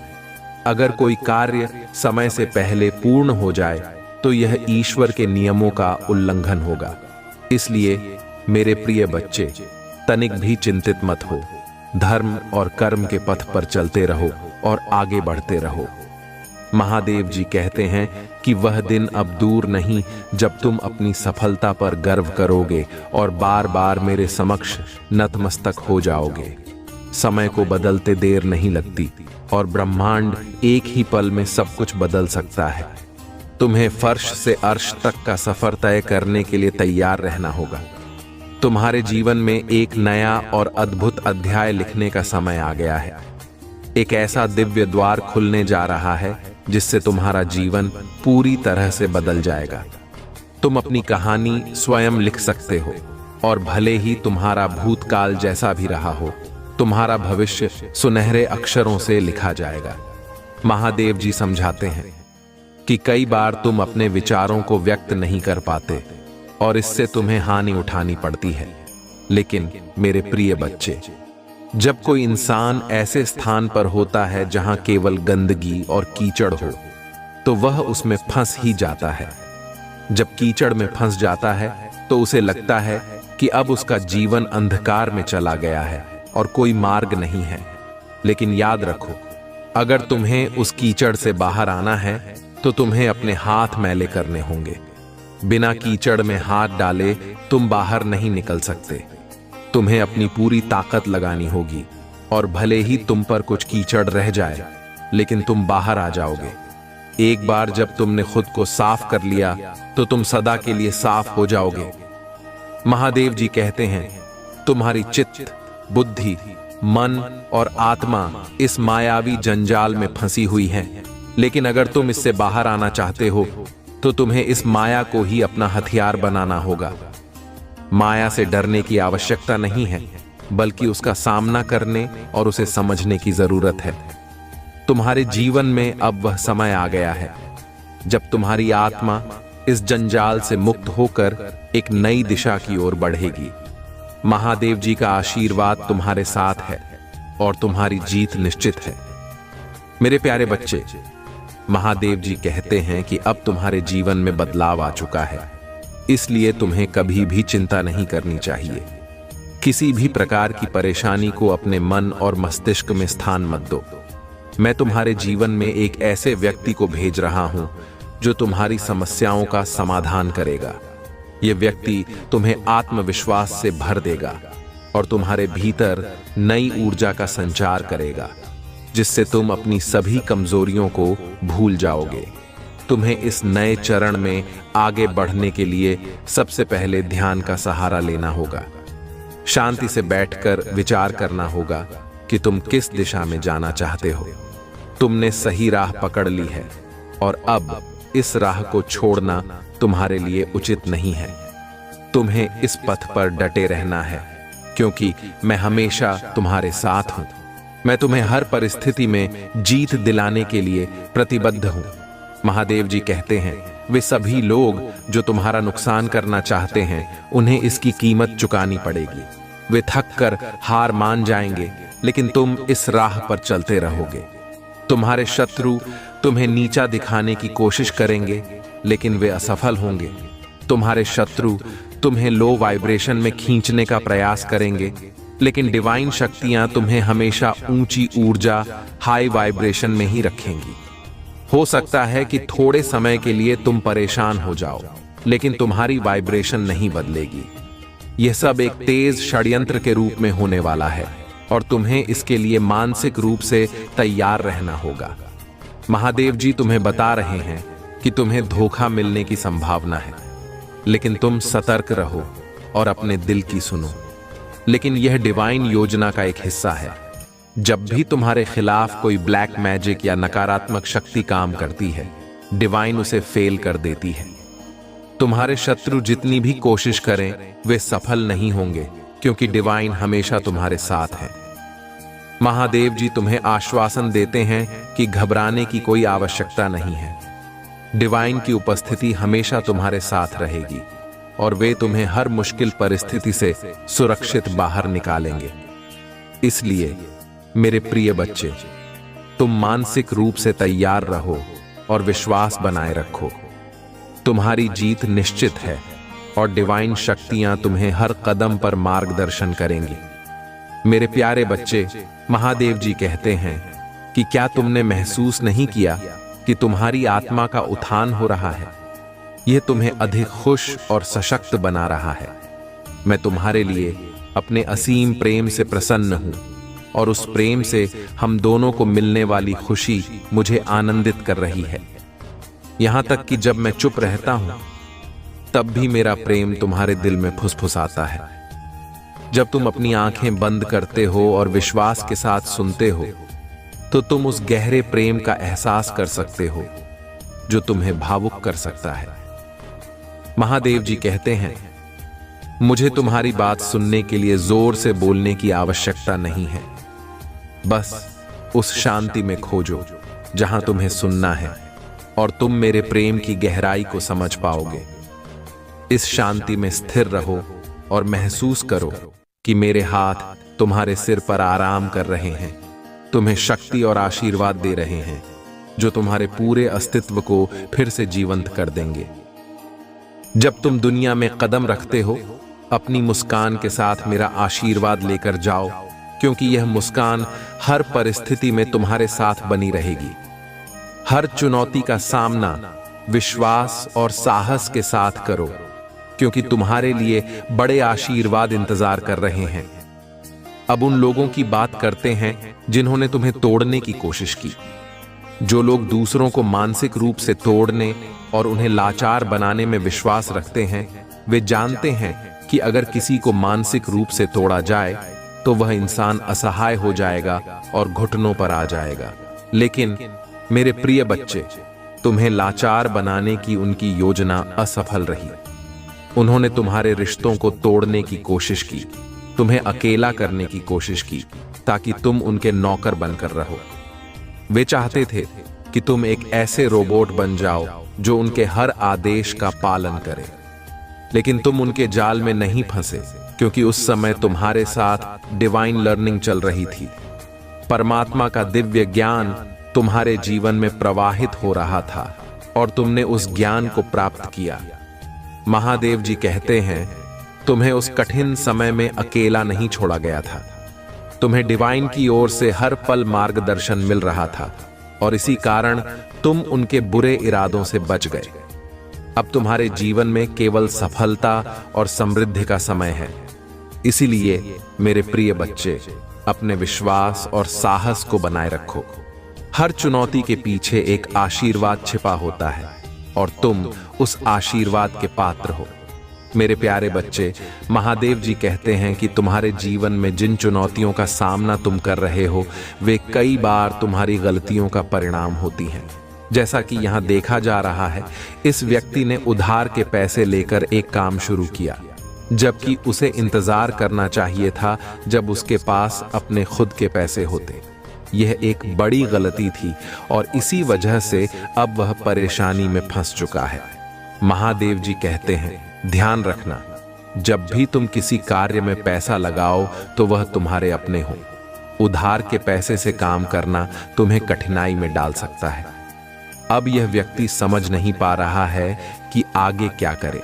A: अगर कोई कार्य समय से पहले पूर्ण हो जाए तो यह ईश्वर के नियमों का उल्लंघन होगा। इसलिए मेरे प्रिय बच्चे, तनिक भी चिंतित मत हो। धर्म और कर्म के पथ पर चलते रहो और आगे बढ़ते रहो। महादेव जी कहते हैं कि वह दिन अब दूर नहीं जब तुम अपनी सफलता पर गर्व करोगे और बार बार मेरे समक्ष नतमस्तक हो जाओगे। समय को बदलते देर नहीं लगती और ब्रह्मांड एक ही पल में सब कुछ बदल सकता है। तुम्हें फर्श से अर्श तक का सफर तय करने के लिए तैयार रहना होगा। तुम्हारे जीवन में एक नया और अद्भुत अध्याय लिखने का समय आ गया है। एक ऐसा दिव्य द्वार खुलने जा रहा है जिससे तुम्हारा जीवन पूरी तरह से बदल जाएगा। तुम अपनी कहानी स्वयं लिख सकते हो और भले ही तुम्हारा भूतकाल जैसा भी रहा हो, तुम्हारा भविष्य सुनहरे अक्षरों से लिखा जाएगा। महादेव जी समझाते हैं कि कई बार तुम अपने विचारों को व्यक्त नहीं कर पाते और इससे तुम्हें हानि उठानी पड़ती है। लेकिन मेरे प्रिय बच्चे, जब कोई इंसान ऐसे स्थान पर होता है जहां केवल गंदगी और कीचड़ हो, तो वह उसमें फंस ही जाता है। जब कीचड़ में फंस जाता है तो उसे लगता है कि अब उसका जीवन अंधकार में चला गया है और कोई मार्ग नहीं है। लेकिन याद रखो, अगर तुम्हें उस कीचड़ से बाहर आना है तो तुम्हें अपने हाथ मैले करने होंगे। बिना कीचड़ में हाथ डाले तुम बाहर नहीं निकल सकते। तुम्हें अपनी पूरी ताकत लगानी होगी और भले ही तुम पर कुछ कीचड़ रह जाए लेकिन तुम बाहर आ जाओगे। एक बार जब तुमने खुद को साफ कर लिया तो तुम सदा के लिए साफ हो जाओगे। महादेव जी कहते हैं, तुम्हारी चित्त, बुद्धि, मन और आत्मा इस मायावी जंजाल में फंसी हुई है, लेकिन अगर तुम इससे बाहर आना चाहते हो तो तुम्हें इस माया को ही अपना हथियार बनाना होगा। माया से डरने की आवश्यकता नहीं है, बल्कि उसका सामना करने और उसे समझने की जरूरत है। तुम्हारे जीवन में अब वह समय आ गया है जब तुम्हारी आत्मा इस जंजाल से मुक्त होकर एक नई दिशा की ओर बढ़ेगी। महादेव जी का आशीर्वाद तुम्हारे साथ है और तुम्हारी जीत निश्चित है। मेरे प्यारे बच्चे, महादेव जी कहते हैं कि अब तुम्हारे जीवन में बदलाव आ चुका है, इसलिए तुम्हें कभी भी चिंता नहीं करनी चाहिए। किसी भी प्रकार की परेशानी को अपने मन और मस्तिष्क में स्थान मत दो। मैं तुम्हारे जीवन में एक ऐसे व्यक्ति को भेज रहा हूं जो तुम्हारी समस्याओं का समाधान करेगा। यह व्यक्ति तुम्हें आत्मविश्वास से भर देगा और तुम्हारे भीतर नई ऊर्जा का संचार करेगा, जिससे तुम अपनी सभी कमजोरियों को भूल जाओगे। तुम्हें इस नए चरण में आगे बढ़ने के लिए सबसे पहले ध्यान का सहारा लेना होगा। शांति से बैठकर विचार करना होगा कि तुम किस दिशा में जाना चाहते हो। तुमने सही राह पकड़ ली है और अब इस राह को छोड़ना तुम्हारे लिए उचित नहीं है। तुम्हें इस पथ पर डटे रहना है, क्योंकि मैं हमेशा तुम्हारे साथ हूं। मैं तुम्हें हर परिस्थिति में जीत दिलाने के लिए प्रतिबद्ध हूं। महादेव जी कहते हैं, वे सभी लोग जो तुम्हारा नुकसान करना चाहते हैं, उन्हें इसकी कीमत चुकानी पड़ेगी। वे थक कर हार मान जाएंगे, लेकिन तुम इस राह पर चलते रहोगे। तुम्हारे शत्रु तुम्हें नीचा दिखाने की कोशिश करेंगे, लेकिन वे असफल होंगे। तुम्हारे शत्रु तुम्हें लो वाइब्रेशन में खींचने का प्रयास करेंगे, लेकिन डिवाइन शक्तियां तुम्हें हमेशा ऊंची ऊर्जा, हाई वाइब्रेशन में ही रखेंगी। हो सकता है कि थोड़े समय के लिए तुम परेशान हो जाओ, लेकिन तुम्हारी वाइब्रेशन नहीं बदलेगी। यह सब एक तेज षड्यंत्र के रूप में होने वाला है और तुम्हें इसके लिए मानसिक रूप से तैयार रहना होगा। महादेव जी तुम्हें बता रहे हैं कि तुम्हें धोखा मिलने की संभावना है, लेकिन तुम सतर्क रहो और अपने दिल की सुनो। लेकिन यह डिवाइन योजना का एक हिस्सा है। जब भी तुम्हारे खिलाफ कोई ब्लैक मैजिक या नकारात्मक शक्ति काम करती है, डिवाइन उसे फेल कर देती है। तुम्हारे शत्रु जितनी भी कोशिश करें, वे सफल नहीं होंगे, क्योंकि डिवाइन हमेशा तुम्हारे साथ है। महादेव जी तुम्हें आश्वासन देते हैं कि घबराने की कोई आवश्यकता नहीं है। डिवाइन की उपस्थिति हमेशा तुम्हारे साथ रहेगी और वे तुम्हें हर मुश्किल परिस्थिति से सुरक्षित बाहर निकालेंगे। इसलिए मेरे प्रिय बच्चे, तुम मानसिक रूप से तैयार रहो और विश्वास बनाए रखो। तुम्हारी जीत निश्चित है और डिवाइन शक्तियां तुम्हें हर कदम पर मार्गदर्शन करेंगी। मेरे प्यारे बच्चे, महादेव जी कहते हैं कि क्या तुमने महसूस नहीं किया कि तुम्हारी आत्मा का उत्थान हो रहा है? यह तुम्हें अधिक खुश और सशक्त बना रहा है। मैं तुम्हारे लिए अपने असीम प्रेम से प्रसन्न हूं और उस प्रेम से हम दोनों को मिलने वाली खुशी मुझे आनंदित कर रही है। यहां तक कि जब मैं चुप रहता हूं, तब भी मेरा प्रेम तुम्हारे दिल में फुसफुसाता है। जब तुम अपनी आंखें बंद करते हो और विश्वास के साथ सुनते हो, तो तुम उस गहरे प्रेम का एहसास कर सकते हो जो तुम्हें भावुक कर सकता है। महादेव जी कहते हैं, मुझे तुम्हारी बात सुनने के लिए जोर से बोलने की आवश्यकता नहीं है। बस उस शांति में खोजो जहां तुम्हें सुनना है और तुम मेरे प्रेम की गहराई को समझ पाओगे। इस शांति में स्थिर रहो और महसूस करो कि मेरे हाथ तुम्हारे सिर पर आराम कर रहे हैं, तुम्हें शक्ति और आशीर्वाद दे रहे हैं जो तुम्हारे पूरे अस्तित्व को फिर से जीवंत कर देंगे। जब तुम दुनिया में कदम रखते हो, अपनी मुस्कान के साथ मेरा आशीर्वाद लेकर जाओ, क्योंकि यह मुस्कान हर परिस्थिति में तुम्हारे साथ बनी रहेगी। हर चुनौती का सामना विश्वास और साहस के साथ करो, क्योंकि तुम्हारे लिए बड़े आशीर्वाद इंतजार कर रहे हैं। अब उन लोगों की बात करते हैं जिन्होंने तुम्हें तोड़ने की कोशिश की। जो लोग दूसरों को मानसिक रूप से तोड़ने और उन्हें लाचार बनाने में विश्वास रखते हैं, वे जानते हैं कि अगर किसी को मानसिक रूप से तोड़ा जाए तो वह इंसान असहाय हो जाएगा और घुटनों पर आ जाएगा। लेकिन मेरे प्रिय बच्चे, तुम्हें लाचार बनाने की उनकी योजना असफल रही। उन्होंने तुम्हारे रिश्तों को तोड़ने की कोशिश की, तुम्हें अकेला करने की कोशिश की ताकि तुम उनके नौकर बनकर रहो। वे चाहते थे कि तुम एक ऐसे रोबोट बन जाओ जो उनके हर आदेश का पालन करे। लेकिन तुम उनके जाल में नहीं फंसे, क्योंकि उस समय तुम्हारे साथ डिवाइन लर्निंग चल रही थी। परमात्मा का दिव्य ज्ञान तुम्हारे जीवन में प्रवाहित हो रहा था और तुमने उस ज्ञान को प्राप्त किया। महादेव जी कहते हैं, तुम्हें उस कठिन समय में अकेला नहीं छोड़ा गया था। तुम्हें डिवाइन की ओर से हर पल मार्गदर्शन मिल रहा था और इसी कारण तुम उनके बुरे इरादों से बच गए। अब तुम्हारे जीवन में केवल सफलता और समृद्धि का समय है। इसीलिए मेरे प्रिय बच्चे, अपने विश्वास और साहस को बनाए रखो। हर चुनौती के पीछे एक आशीर्वाद छिपा होता है और तुम उस आशीर्वाद के पात्र हो। मेरे प्यारे बच्चे, महादेव जी कहते हैं कि तुम्हारे जीवन में जिन चुनौतियों का सामना तुम कर रहे हो, वे कई बार तुम्हारी गलतियों का परिणाम होती हैं। जैसा कि यहाँ देखा जा रहा है, इस व्यक्ति ने उधार के पैसे लेकर एक काम शुरू किया, जबकि उसे इंतजार करना चाहिए था जब उसके पास अपने खुद के पैसे होते। यह एक बड़ी गलती थी और इसी वजह से अब वह परेशानी में फंस चुका है। महादेव जी कहते हैं, ध्यान रखना, जब भी तुम किसी कार्य में पैसा लगाओ तो वह तुम्हारे अपने हो। उधार के पैसे से काम करना तुम्हें कठिनाई में डाल सकता है। अब यह व्यक्ति समझ नहीं पा रहा है कि आगे क्या करे,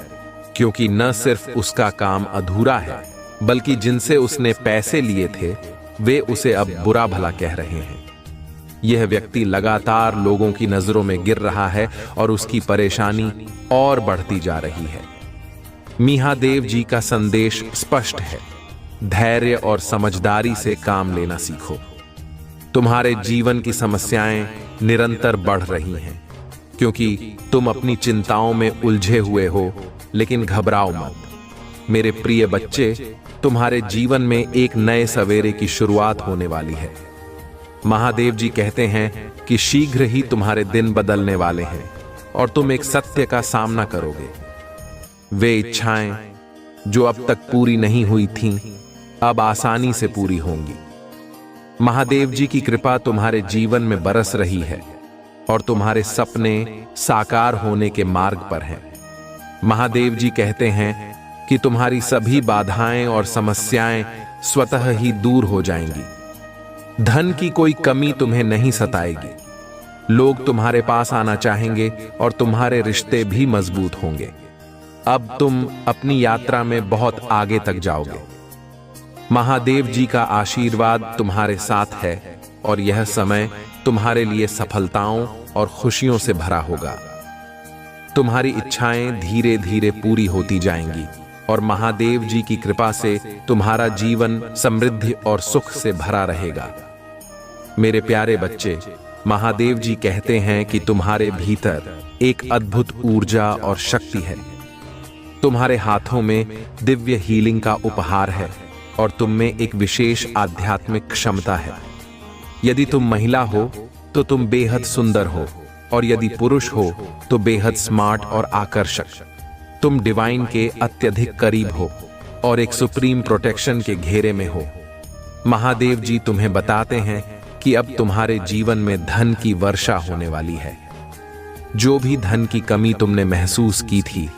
A: क्योंकि न सिर्फ उसका काम अधूरा है, बल्कि जिनसे उसने पैसे लिए थे वे उसे अब बुरा भला कह रहे हैं। यह व्यक्ति लगातार लोगों की नजरों में गिर रहा है और उसकी परेशानी और बढ़ती जा रही है। महादेव जी का संदेश स्पष्ट है, धैर्य और समझदारी से काम लेना सीखो। तुम्हारे जीवन की समस्याएं निरंतर बढ़ रही हैं, क्योंकि तुम अपनी चिंताओं में उलझे हुए हो। लेकिन घबराओ मत मेरे प्रिय बच्चे, तुम्हारे जीवन में एक नए सवेरे की शुरुआत होने वाली है। महादेव जी कहते हैं कि शीघ्र ही तुम्हारे दिन बदलने वाले हैं और तुम एक सत्य का सामना करोगे। वे इच्छाएं जो अब तक पूरी नहीं हुई थीं, अब आसानी से पूरी होंगी। महादेव जी की कृपा तुम्हारे जीवन में बरस रही है और तुम्हारे सपने साकार होने के मार्ग पर हैं। महादेव जी कहते हैं कि तुम्हारी सभी बाधाएं और समस्याएं स्वतः ही दूर हो जाएंगी। धन की कोई कमी तुम्हें नहीं सताएगी। लोग तुम्हारे पास आना चाहेंगे और तुम्हारे रिश्ते भी मजबूत होंगे। अब तुम अपनी यात्रा में बहुत आगे तक जाओगे। महादेव जी का आशीर्वाद तुम्हारे साथ है और यह समय तुम्हारे लिए सफलताओं और खुशियों से भरा होगा। तुम्हारी इच्छाएं धीरे धीरे पूरी होती जाएंगी और महादेव जी की कृपा से तुम्हारा जीवन समृद्धि और सुख से भरा रहेगा। मेरे प्यारे बच्चे, महादेव जी कहते हैं कि तुम्हारे भीतर एक अद्भुत ऊर्जा और शक्ति है। तुम्हारे हाथों में दिव्य हीलिंग का उपहार है और तुम में एक विशेष आध्यात्मिक क्षमता है। यदि तुम महिला हो तो तुम बेहद सुंदर हो और यदि पुरुष हो तो बेहद स्मार्ट और आकर्षक। तुम डिवाइन के अत्यधिक करीब हो और एक सुप्रीम प्रोटेक्शन के घेरे में हो। महादेव जी तुम्हें बताते हैं कि अब तुम्हारे जीवन में धन की वर्षा होने वाली है। जो भी धन की कमी तुमने महसूस की थी,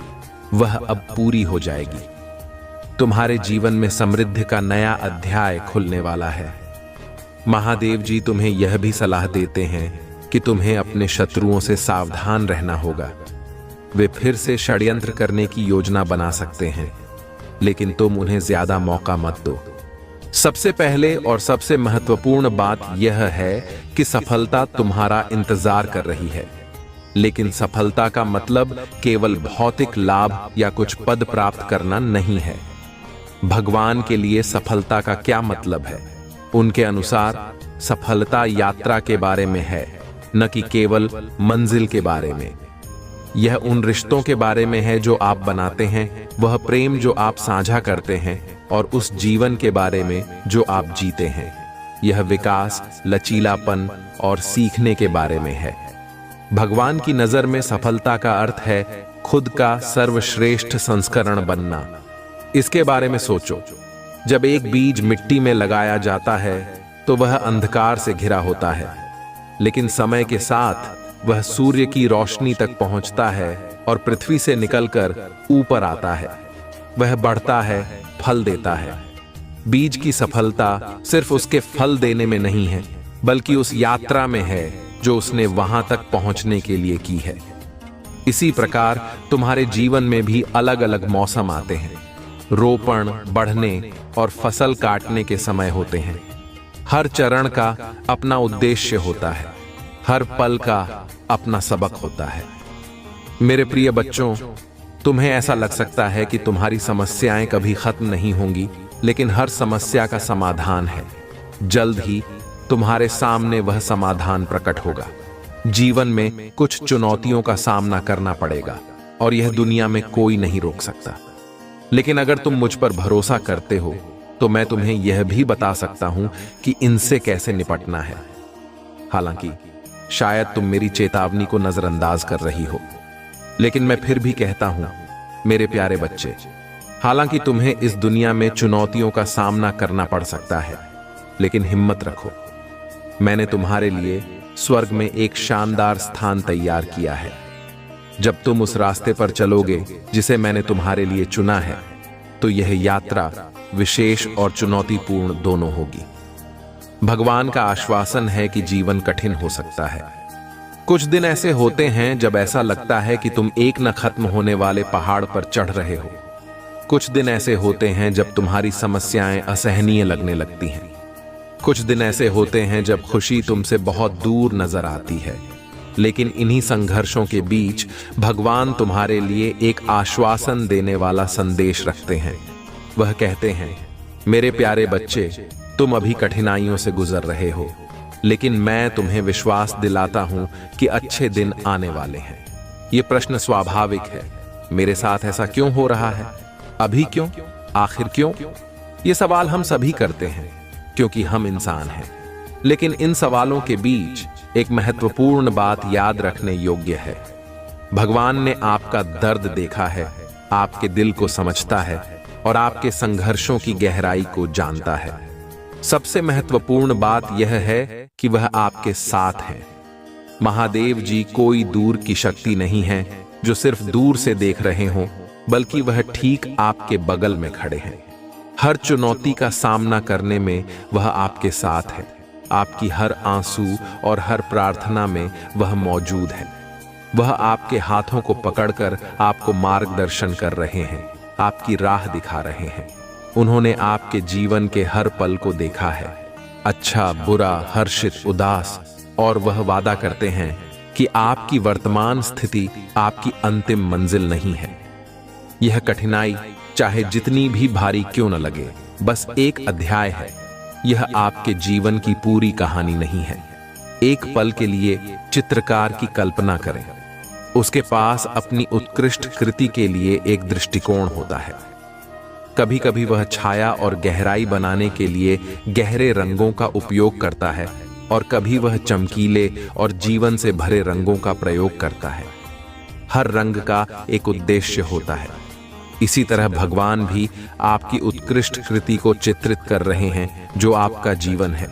A: वह अब पूरी हो जाएगी। तुम्हारे जीवन में समृद्धि का नया अध्याय खुलने वाला है। महादेव जी तुम्हें यह भी सलाह देते हैं कि तुम्हें अपने शत्रुओं से सावधान रहना होगा। वे फिर से षड्यंत्र करने की योजना बना सकते हैं, लेकिन तुम उन्हें ज्यादा मौका मत दो। सबसे पहले और सबसे महत्वपूर्ण बात यह है कि सफलता तुम्हारा इंतजार कर रही है। लेकिन सफलता का मतलब केवल भौतिक लाभ या कुछ पद प्राप्त करना नहीं है। भगवान के लिए सफलता का क्या मतलब है? उनके अनुसार सफलता यात्रा के बारे में है। न कि केवल मंजिल के बारे में। यह उन रिश्तों के बारे में है जो आप बनाते हैं, वह प्रेम जो आप साझा करते हैं, और उस जीवन के बारे में जो आप जीते हैं। यह विकास, लचीलापन और सीखने के बारे में है। भगवान की नजर में सफलता का अर्थ है खुद का सर्वश्रेष्ठ संस्करण बनना। इसके बारे में सोचो। जब एक बीज मिट्टी में लगाया जाता है तो वह अंधकार से घिरा होता है, लेकिन समय के साथ वह सूर्य की रोशनी तक पहुंचता है और पृथ्वी से निकलकर ऊपर आता है। वह बढ़ता है, फल देता है। बीज की सफलता सिर्फ उसके फल देने में नहीं है, बल्कि उस यात्रा में है जो उसने वहां तक पहुंचने के लिए की है। इसी प्रकार तुम्हारे जीवन में भी अलग अलग मौसम आते हैं। रोपण, बढ़ने और फसल काटने के समय होते हैं। हर चरण का अपना उद्देश्य होता है, हर पल का अपना सबक होता है। मेरे प्रिय बच्चों, तुम्हें ऐसा लग सकता है कि तुम्हारी समस्याएं कभी खत्म नहीं होंगी, लेकिन हर समस्या का समाधान है। जल्द ही तुम्हारे सामने वह समाधान प्रकट होगा। जीवन में कुछ चुनौतियों का सामना करना पड़ेगा और यह दुनिया में कोई नहीं रोक सकता। लेकिन अगर तुम मुझ पर भरोसा करते हो तो मैं तुम्हें यह भी बता सकता हूं कि इनसे कैसे निपटना है। हालांकि शायद तुम मेरी चेतावनी को नजरअंदाज कर रही हो, लेकिन मैं फिर भी कहता हूं, मेरे प्यारे बच्चे, हालांकि तुम्हें इस दुनिया में चुनौतियों का सामना करना पड़ सकता है, लेकिन हिम्मत रखो। मैंने तुम्हारे लिए स्वर्ग में एक शानदार स्थान तैयार किया है। जब तुम उस रास्ते पर चलोगे जिसे मैंने तुम्हारे लिए चुना है, तो यह यात्रा विशेष और चुनौतीपूर्ण दोनों होगी। भगवान का आश्वासन है कि जीवन कठिन हो सकता है। कुछ दिन ऐसे होते हैं जब ऐसा लगता है कि तुम एक न खत्म होने वाले पहाड़ पर चढ़ रहे हो। कुछ दिन ऐसे होते हैं जब तुम्हारी समस्याएं असहनीय लगने लगती हैं। कुछ दिन ऐसे होते हैं जब खुशी तुमसे बहुत दूर नजर आती है। लेकिन इन्हीं संघर्षों के बीच भगवान तुम्हारे लिए एक आश्वासन देने वाला संदेश रखते हैं। वह कहते हैं, मेरे प्यारे बच्चे, तुम अभी कठिनाइयों से गुजर रहे हो, लेकिन मैं तुम्हें विश्वास दिलाता हूं कि अच्छे दिन आने वाले हैं। ये प्रश्न स्वाभाविक है, मेरे साथ ऐसा क्यों हो रहा है? अभी क्यों? आखिर क्यों? ये सवाल हम सभी करते हैं, क्योंकि हम इंसान हैं। लेकिन इन सवालों के बीच एक महत्वपूर्ण बात याद रखने योग्य है। भगवान ने आपका दर्द देखा है, आपके दिल को समझता है और आपके संघर्षों की गहराई को जानता है। सबसे महत्वपूर्ण बात यह है कि वह आपके साथ है। महादेव जी कोई दूर की शक्ति नहीं है जो सिर्फ दूर से देख रहे हों, बल्कि वह ठीक आपके बगल में खड़े हैं। हर चुनौती का सामना करने में वह आपके साथ है। आपकी हर आंसू और हर प्रार्थना में वह मौजूद है। वह आपके हाथों को पकड़कर आपको मार्गदर्शन कर रहे हैं, आपकी राह दिखा रहे हैं। उन्होंने आपके जीवन के हर पल को देखा है, अच्छा, बुरा, हर्षित, उदास, और वह वादा करते हैं कि आपकी वर्तमान स्थिति आपकी अंतिम मंजिल नहीं है। यह कठिनाई चाहे जितनी भी भारी क्यों न लगे, बस एक अध्याय है। यह आपके जीवन की पूरी कहानी नहीं है। एक पल के लिए चित्रकार की कल्पना करें। उसके पास अपनी उत्कृष्ट कृति के लिए एक दृष्टिकोण होता है। कभी कभी वह छाया और गहराई बनाने के लिए गहरे रंगों का उपयोग करता है, और कभी वह चमकीले और जीवन से भरे रंगों का प्रयोग करता है। हर रंग का एक उद्देश्य होता है। इसी तरह भगवान भी आपकी उत्कृष्ट कृति को चित्रित कर रहे हैं, जो आपका जीवन है।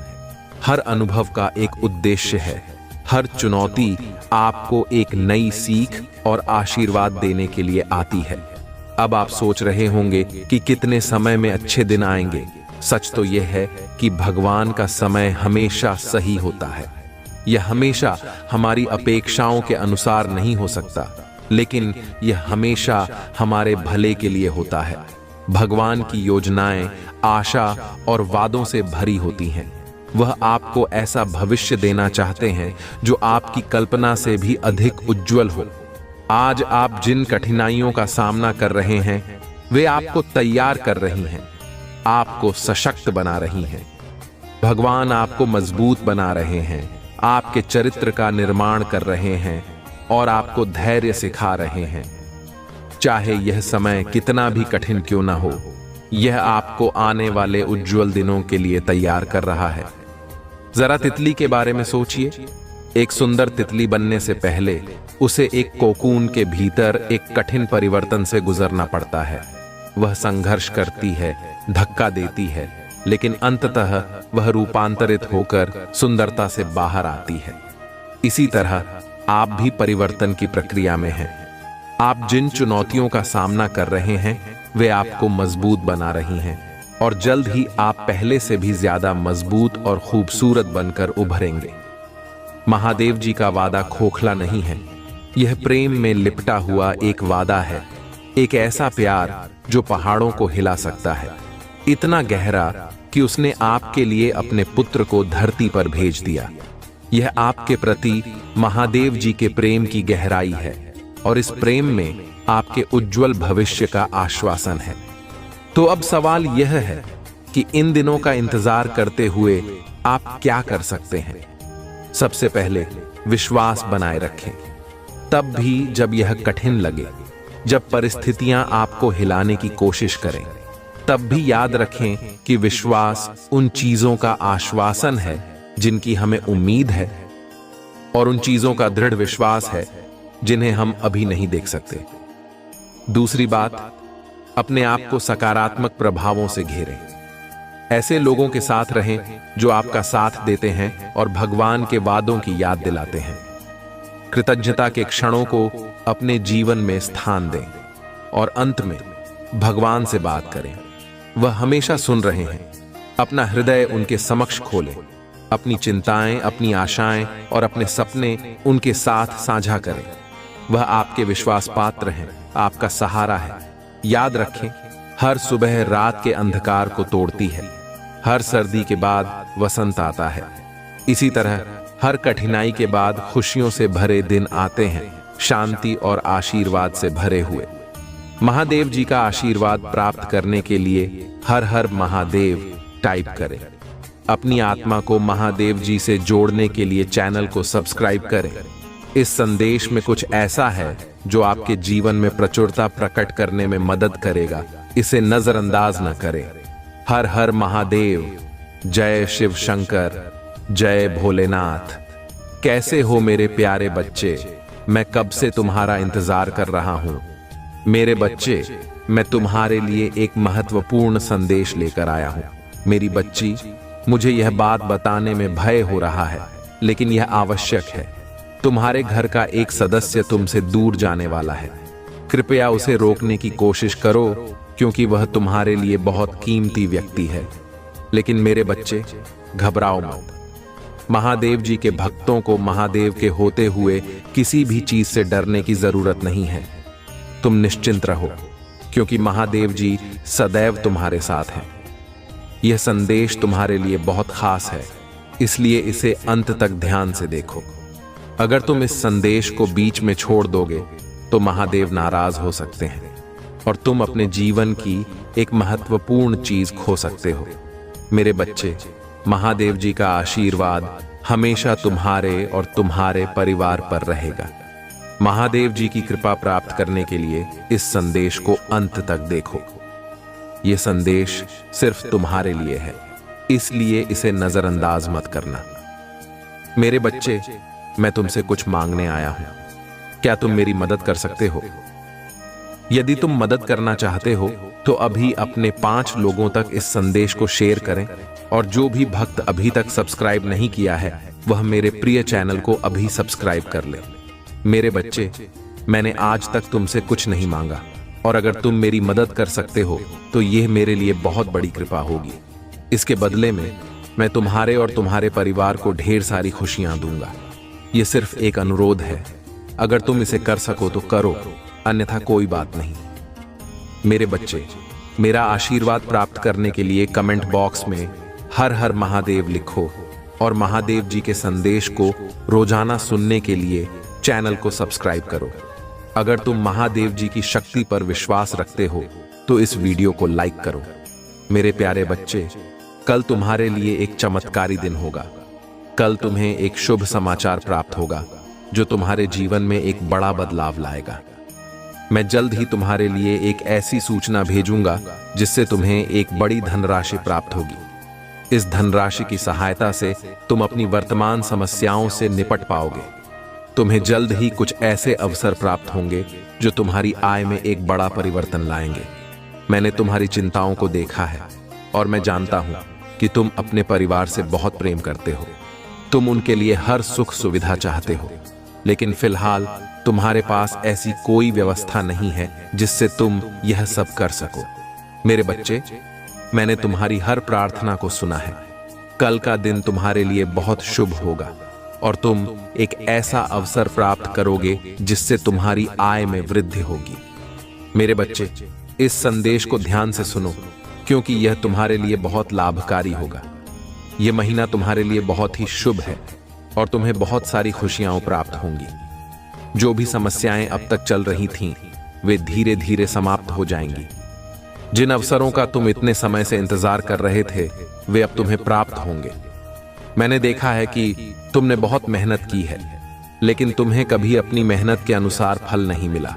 A: हर अनुभव का एक उद्देश्य है। हर चुनौती आपको एक नई सीख और आशीर्वाद देने के लिए आती है। अब आप सोच रहे होंगे कि कितने समय में अच्छे दिन आएंगे। सच तो यह है कि भगवान का समय हमेशा सही होता है। यह हमेशा हमारी अपेक्षाओं के अनुसार नहीं हो सकता, लेकिन यह हमेशा हमारे भले के लिए होता है। भगवान की योजनाएं आशा और वादों से भरी होती हैं। वह आपको ऐसा भविष्य देना चाहते हैं जो आपकी कल्पना से भी अधिक उज्जवल हो। आज आप जिन कठिनाइयों का सामना कर रहे हैं, वे आपको तैयार कर रही हैं, आपको सशक्त बना रही हैं। भगवान आपको मजबूत बना रहे हैं, आपके चरित्र का निर्माण कर रहे हैं और आपको धैर्य सिखा रहे हैं। चाहे यह समय कितना भी कठिन क्यों ना हो, यह आपको आने वाले उज्जवल दिनों के लिए तैयार कर रहा है। जरा तितली के बारे में सोचिए। एक सुंदर तितली बनने से पहले उसे एक कोकून के भीतर एक कठिन परिवर्तन से गुजरना पड़ता है। वह संघर्ष करती है, धक्का देती है, लेकिन अंततः वह रूपांतरित होकर सुंदरता से बाहर आती है। इसी तरह आप भी परिवर्तन की प्रक्रिया में हैं। आप जिन चुनौतियों का सामना कर रहे हैं वे आपको मजबूत बना रही हैं और जल्द ही आप पहले से भी ज्यादा मजबूत और खूबसूरत बनकर उभरेंगे। महादेव जी का वादा खोखला नहीं है। यह प्रेम में लिपटा हुआ एक वादा है, एक ऐसा प्यार जो पहाड़ों को हिला सकता है, इतना गहरा कि उसने आपके लिए अपने पुत्र को धरती पर भेज दिया। यह आपके प्रति महादेव जी के प्रेम की गहराई है और इस प्रेम में आपके उज्जवल भविष्य का आश्वासन है। तो अब सवाल यह है कि इन दिनों का इंतजार करते हुए आप क्या कर सकते हैं। सबसे पहले विश्वास बनाए रखें, तब भी जब यह कठिन लगे, जब परिस्थितियां आपको हिलाने की कोशिश करें, तब भी याद रखें कि विश्वास उन चीजों का आश्वासन है जिनकी हमें उम्मीद है और उन चीजों का दृढ़ विश्वास है जिन्हें हम अभी नहीं देख सकते। दूसरी बात, अपने आप को सकारात्मक प्रभावों से घेरें। ऐसे लोगों के साथ रहें जो आपका साथ देते हैं और भगवान के वादों की याद दिलाते हैं। कृतज्ञता के क्षणों को अपने जीवन में स्थान दें और अंत में भगवान से बात करें। वह हमेशा सुन रहे हैं। अपना हृदय उनके समक्ष खोलें। अपनी चिंताएं, अपनी आशाएं और अपने सपने उनके साथ साझा करें। वह आपके विश्वास पात्र हैं, आपका सहारा है। याद रखें, हर सुबह रात के अंधकार को तोड़ती है। हर सर्दी के बाद वसंत आता है। इसी तरह हर कठिनाई के बाद खुशियों से भरे दिन आते हैं, शांति और आशीर्वाद से भरे हुए। महादेव जी का आशीर्वाद प्राप्त करने के लिए हर हर महादेव टाइप करें। अपनी आत्मा को महादेव जी से जोड़ने के लिए चैनल को सब्सक्राइब करें। इस संदेश में कुछ ऐसा है जो आपके जीवन में प्रचुरता प्रकट करने में मदद करेगा। इसे नजरअंदाज न करें। हर हर महादेव। जय शिव शंकर, जय भोलेनाथ। कैसे हो मेरे प्यारे बच्चे? मैं कब से तुम्हारा इंतजार कर रहा हूं। मेरे बच्चे, मैं तुम्हारे लिए एक महत्वपूर्ण संदेश लेकर आया हूं। मेरी बच्ची, मुझे यह बात बताने में भय हो रहा है, लेकिन यह आवश्यक है। तुम्हारे घर का एक सदस्य तुमसे दूर जाने वाला है। कृपया उसे रोकने की कोशिश करो, क्योंकि वह तुम्हारे लिए बहुत कीमती व्यक्ति है। लेकिन मेरे बच्चे, घबराओ मत। महादेव जी के भक्तों को महादेव के होते हुए किसी भी चीज से डरने की जरूरत नहीं है। तुम निश्चिंत रहो, क्योंकि महादेव जी सदैव तुम्हारे साथ हैं। यह संदेश तुम्हारे लिए बहुत खास है, इसलिए इसे अंत तक ध्यान से देखो। अगर तुम इस संदेश को बीच में छोड़ दोगे तो महादेव नाराज हो सकते हैं और तुम अपने जीवन की एक महत्वपूर्ण चीज खो सकते हो। मेरे बच्चे, महादेव जी का आशीर्वाद हमेशा तुम्हारे और तुम्हारे परिवार पर रहेगा। महादेव जी की कृपा प्राप्त करने के लिए इस संदेश को अंत तक देखो। यह संदेश सिर्फ तुम्हारे लिए है, इसलिए इसे नजरअंदाज मत करना। मेरे बच्चे, मैं तुमसे कुछ मांगने आया हूं। क्या तुम मेरी मदद कर सकते हो? यदि तुम मदद करना चाहते हो तो अभी अपने 5 लोगों तक इस संदेश को शेयर करें, और जो भी भक्त अभी तक सब्सक्राइब नहीं किया है वह मेरे प्रिय चैनल को अभी सब्सक्राइब कर ले। मेरे बच्चे, मैंने आज तक तुमसे कुछ नहीं मांगा, और अगर तुम मेरी मदद कर सकते हो तो यह मेरे लिए बहुत बड़ी कृपा होगी। इसके बदले में मैं तुम्हारे और तुम्हारे परिवार को ढेर सारी खुशियां दूंगा। यह सिर्फ एक अनुरोध है। अगर तुम इसे कर सको तो करो, अन्यथा कोई बात नहीं। मेरे बच्चे, मेरा आशीर्वाद प्राप्त करने के लिए कमेंट बॉक्स में हर हर महादेव लिखो, और महादेव जी के संदेश को रोजाना सुनने के लिए चैनल को सब्सक्राइब करो। अगर तुम महादेव जी की शक्ति पर विश्वास रखते हो तो इस वीडियो को लाइक करो। मेरे प्यारे बच्चे, कल तुम्हारे लिए एक चमत्कारी दिन होगा। कल तुम्हें एक शुभ समाचार प्राप्त होगा जो तुम्हारे जीवन में एक बड़ा बदलाव लाएगा। मैं जल्द ही तुम्हारे लिए एक ऐसी सूचना भेजूंगा जिससे तुम्हें एक बड़ी धनराशि प्राप्त होगी। इस धनराशि की सहायता से तुम अपनी वर्तमान समस्याओं से निपट पाओगे। तुम्हें जल्द ही कुछ ऐसे अवसर प्राप्त होंगे जो तुम्हारी आय में एक बड़ा परिवर्तन लाएंगे। मैंने तुम्हारी चिंताओं को देखा है और मैं जानता हूं कि तुम अपने परिवार से बहुत प्रेम करते हो। तुम उनके लिए हर सुख सुविधा चाहते हो, लेकिन फिलहाल तुम्हारे पास ऐसी कोई व्यवस्था नहीं है जिससे तुम यह सब कर सको। मेरे बच्चे, मैंने तुम्हारी हर प्रार्थना को सुना है। कल का दिन तुम्हारे लिए बहुत शुभ होगा और तुम एक ऐसा अवसर प्राप्त करोगे जिससे तुम्हारी आय में वृद्धि होगी। मेरे बच्चे, इस संदेश को ध्यान से सुनो क्योंकि यह तुम्हारे लिए बहुत लाभकारी होगा। यह महीना तुम्हारे लिए बहुत ही शुभ है और तुम्हें बहुत सारी खुशियां प्राप्त होंगी। जो भी समस्याएं अब तक चल रही थीं, वे धीरे धीरे समाप्त हो जाएंगी। जिन अवसरों का तुम इतने समय से इंतजार कर रहे थे, वे अब तुम्हें प्राप्त होंगे। मैंने देखा है कि तुमने बहुत मेहनत की है, लेकिन तुम्हें कभी अपनी मेहनत के अनुसार फल नहीं मिला।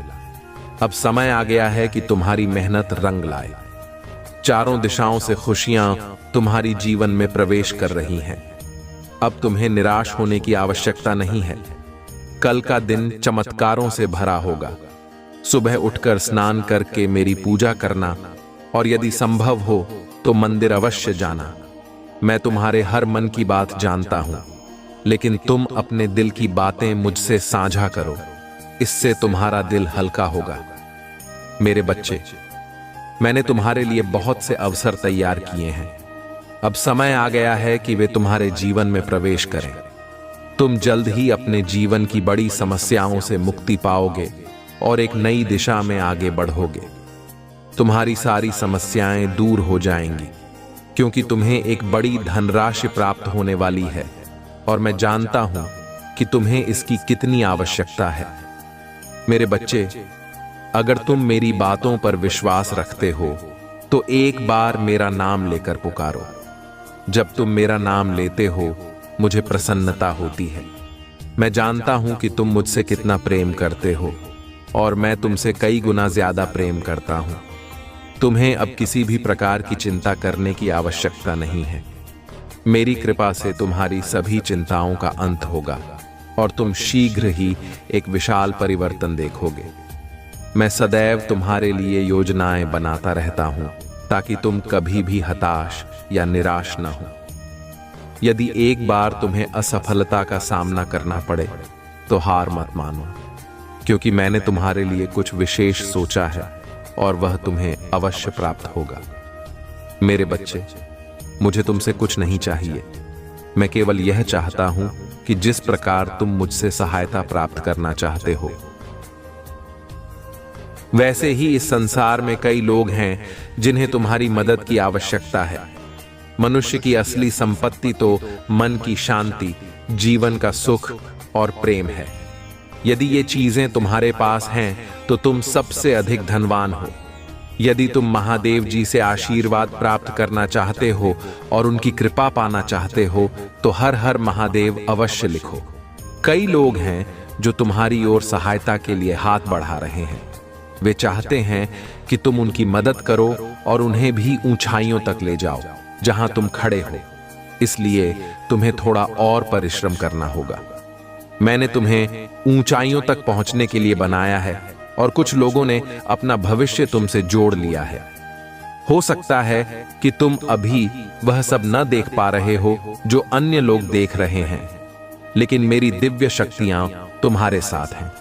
A: अब समय आ गया है कि तुम्हारी मेहनत रंग लाए। चारों दिशाओं से खुशियां तुम्हारी जीवन में प्रवेश कर रही हैं। अब तुम्हें निराश होने की आवश्यकता नहीं है। कल का दिन चमत्कारों से भरा होगा। सुबह उठकर स्नान करके मेरी पूजा करना और यदि संभव हो तो मंदिर अवश्य जाना। मैं तुम्हारे हर मन की बात जानता हूं, लेकिन तुम अपने दिल की बातें मुझसे साझा करो। इससे तुम्हारा दिल हल्का होगा। मेरे बच्चे, मैंने तुम्हारे लिए बहुत से अवसर तैयार किए हैं। अब समय आ गया है कि वे तुम्हारे जीवन में प्रवेश करें। तुम जल्द ही अपने जीवन की बड़ी समस्याओं से मुक्ति पाओगे और एक नई दिशा में आगे बढ़ोगे। तुम्हारी सारी समस्याएं दूर हो जाएंगी क्योंकि तुम्हें एक बड़ी धनराशि प्राप्त होने वाली है और मैं जानता हूं कि तुम्हें इसकी कितनी आवश्यकता है। मेरे बच्चे, अगर तुम मेरी बातों पर विश्वास रखते हो तो एक बार मेरा नाम लेकर पुकारो। जब तुम मेरा नाम लेते हो, मुझे प्रसन्नता होती है। मैं जानता हूं कि तुम मुझसे कितना प्रेम करते हो और मैं तुमसे कई गुना ज्यादा प्रेम करता हूं। तुम्हें अब किसी भी प्रकार की चिंता करने की आवश्यकता नहीं है। मेरी कृपा से तुम्हारी सभी चिंताओं का अंत होगा और तुम शीघ्र ही एक विशाल परिवर्तन देखोगे। मैं सदैव तुम्हारे लिए योजनाएं बनाता रहता हूं ताकि तुम कभी भी हताश या निराश न हो। यदि एक बार तुम्हें असफलता का सामना करना पड़े तो हार मत मानो, क्योंकि मैंने तुम्हारे लिए कुछ विशेष सोचा है और वह तुम्हें अवश्य प्राप्त होगा। मेरे बच्चे, मुझे तुमसे कुछ नहीं चाहिए। मैं केवल यह चाहता हूं कि जिस प्रकार तुम मुझसे सहायता प्राप्त करना चाहते हो, वैसे ही इस संसार में कई लोग हैं जिन्हें तुम्हारी मदद की आवश्यकता है। मनुष्य की असली संपत्ति तो मन की शांति, जीवन का सुख और प्रेम है। यदि ये चीजें तुम्हारे पास हैं तो तुम सबसे अधिक धनवान हो। यदि तुम महादेव जी से आशीर्वाद प्राप्त करना चाहते हो और उनकी कृपा पाना चाहते हो तो हर हर महादेव अवश्य लिखो। कई लोग हैं जो तुम्हारी ओर सहायता के लिए हाथ बढ़ा रहे हैं। वे चाहते हैं कि तुम उनकी मदद करो और उन्हें भी ऊंचाइयों तक ले जाओ जहां तुम खड़े हो। इसलिए तुम्हें थोड़ा और परिश्रम करना होगा। मैंने तुम्हें ऊंचाइयों तक पहुंचने के लिए बनाया है और कुछ लोगों ने अपना भविष्य तुमसे जोड़ लिया है। हो सकता है कि तुम अभी वह सब न देख पा रहे हो जो अन्य लोग देख रहे हैं, लेकिन मेरी दिव्य शक्तियां तुम्हारे साथ हैं।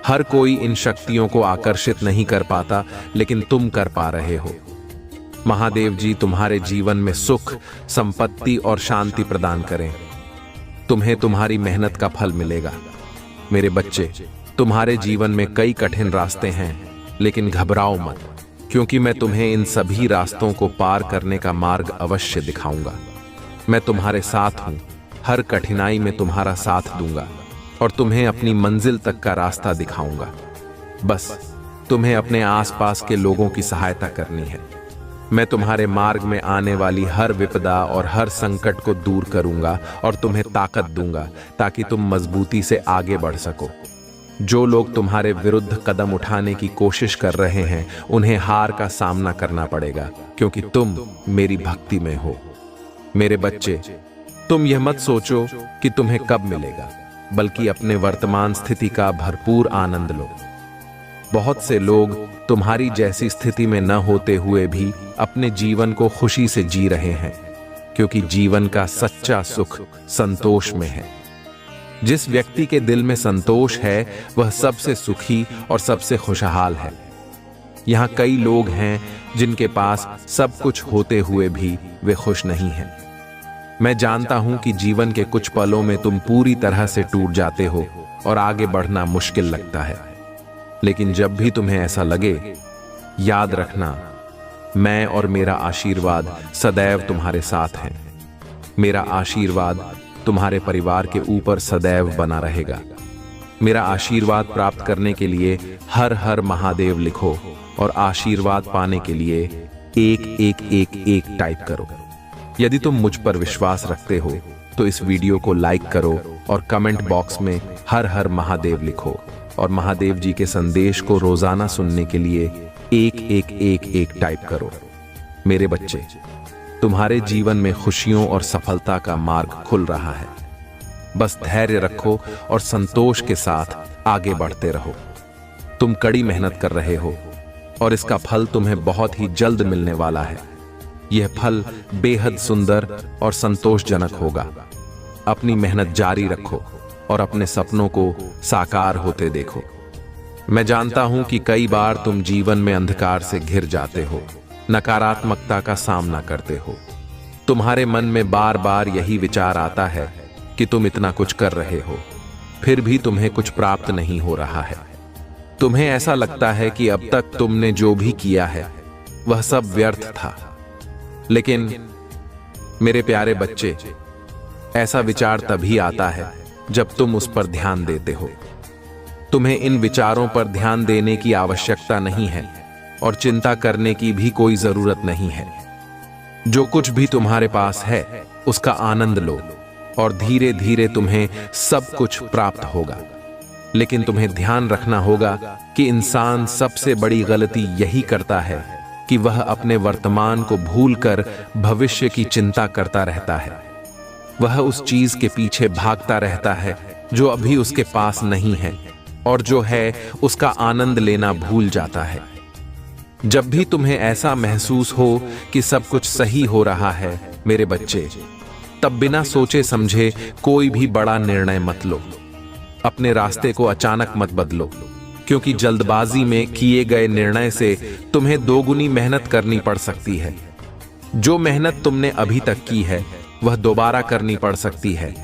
A: हर कोई इन शक्तियों को आकर्षित नहीं कर पाता, लेकिन तुम कर पा रहे हो। महादेव जी तुम्हारे जीवन में सुख, संपत्ति और शांति प्रदान करें। तुम्हें तुम्हारी मेहनत का फल मिलेगा। मेरे बच्चे, तुम्हारे जीवन में कई कठिन रास्ते हैं, लेकिन घबराओ मत, क्योंकि मैं तुम्हें इन सभी रास्तों को पार करने का मार्ग अवश्य दिखाऊंगा। मैं तुम्हारे साथ हूं, हर कठिनाई में तुम्हारा साथ दूंगा और तुम्हें अपनी मंजिल तक का रास्ता दिखाऊंगा। बस तुम्हें अपने आसपास के लोगों की सहायता करनी है। मैं तुम्हारे मार्ग में आने वाली हर विपदा और हर संकट को दूर करूंगा और तुम्हें ताकत दूंगा ताकि तुम मजबूती से आगे बढ़ सको। जो लोग तुम्हारे विरुद्ध कदम उठाने की कोशिश कर रहे हैं उन्हें हार का सामना करना पड़ेगा, क्योंकि तुम मेरी भक्ति में हो। मेरे बच्चे, तुम यह मत सोचो कि तुम्हें कब मिलेगा, बल्कि अपने वर्तमान स्थिति का भरपूर आनंद लो। बहुत से लोग तुम्हारी जैसी स्थिति में न होते हुए भी अपने जीवन को खुशी से जी रहे हैं, क्योंकि जीवन का सच्चा सुख संतोष में है। जिस व्यक्ति के दिल में संतोष है वह सबसे सुखी और सबसे खुशहाल है। यहाँ कई लोग हैं जिनके पास सब कुछ होते हुए भी वे खुश नहीं हैं। मैं जानता हूं कि जीवन के कुछ पलों में तुम पूरी तरह से टूट जाते हो और आगे बढ़ना मुश्किल लगता है, लेकिन जब भी तुम्हें ऐसा लगे, याद रखना, मैं और मेरा आशीर्वाद सदैव तुम्हारे साथ हैं। मेरा आशीर्वाद तुम्हारे परिवार के ऊपर सदैव बना रहेगा। मेरा आशीर्वाद प्राप्त करने के लिए हर हर महादेव लिखो और आशीर्वाद पाने के लिए 1111 टाइप करो। यदि तुम मुझ पर विश्वास रखते हो तो इस वीडियो को लाइक करो और कमेंट बॉक्स में हर हर महादेव लिखो और महादेव जी के संदेश को रोजाना सुनने के लिए 1111 टाइप करो। मेरे बच्चे, तुम्हारे जीवन में खुशियों और सफलता का मार्ग खुल रहा है। बस धैर्य रखो और संतोष के साथ आगे बढ़ते रहो। तुम कड़ी मेहनत कर रहे हो और इसका फल तुम्हें बहुत ही जल्द मिलने वाला है। यह फल बेहद सुंदर और संतोषजनक होगा। अपनी मेहनत जारी रखो और अपने सपनों को साकार होते देखो। मैं जानता हूं कि कई बार तुम जीवन में अंधकार से घिर जाते हो, नकारात्मकता का सामना करते हो। तुम्हारे मन में बार बार यही विचार आता है कि तुम इतना कुछ कर रहे हो, फिर भी तुम्हें कुछ प्राप्त नहीं हो रहा है। तुम्हें ऐसा लगता है कि अब तक तुमने जो भी किया है वह सब व्यर्थ था। लेकिन मेरे प्यारे बच्चे, ऐसा विचार तभी आता है जब तुम उस पर ध्यान देते हो। तुम्हें इन विचारों पर ध्यान देने की आवश्यकता नहीं है और चिंता करने की भी कोई जरूरत नहीं है। जो कुछ भी तुम्हारे पास है उसका आनंद लो और धीरे धीरे तुम्हें सब कुछ प्राप्त होगा। लेकिन तुम्हें ध्यान रखना होगा कि इंसान सबसे बड़ी गलती यही करता है कि वह अपने वर्तमान को भूलकर भविष्य की चिंता करता रहता है। वह उस चीज के पीछे भागता रहता है जो अभी उसके पास नहीं है और जो है उसका आनंद लेना भूल जाता है। जब भी तुम्हें ऐसा महसूस हो कि सब कुछ सही हो रहा है, मेरे बच्चे, तब बिना सोचे समझे कोई भी बड़ा निर्णय मत लो। अपने रास्ते को अचानक मत बदलो, क्योंकि जल्दबाजी में किए गए निर्णय से तुम्हें दोगुनी मेहनत करनी पड़ सकती है। जो मेहनत तुमने अभी तक की है वह दोबारा करनी पड़ सकती है।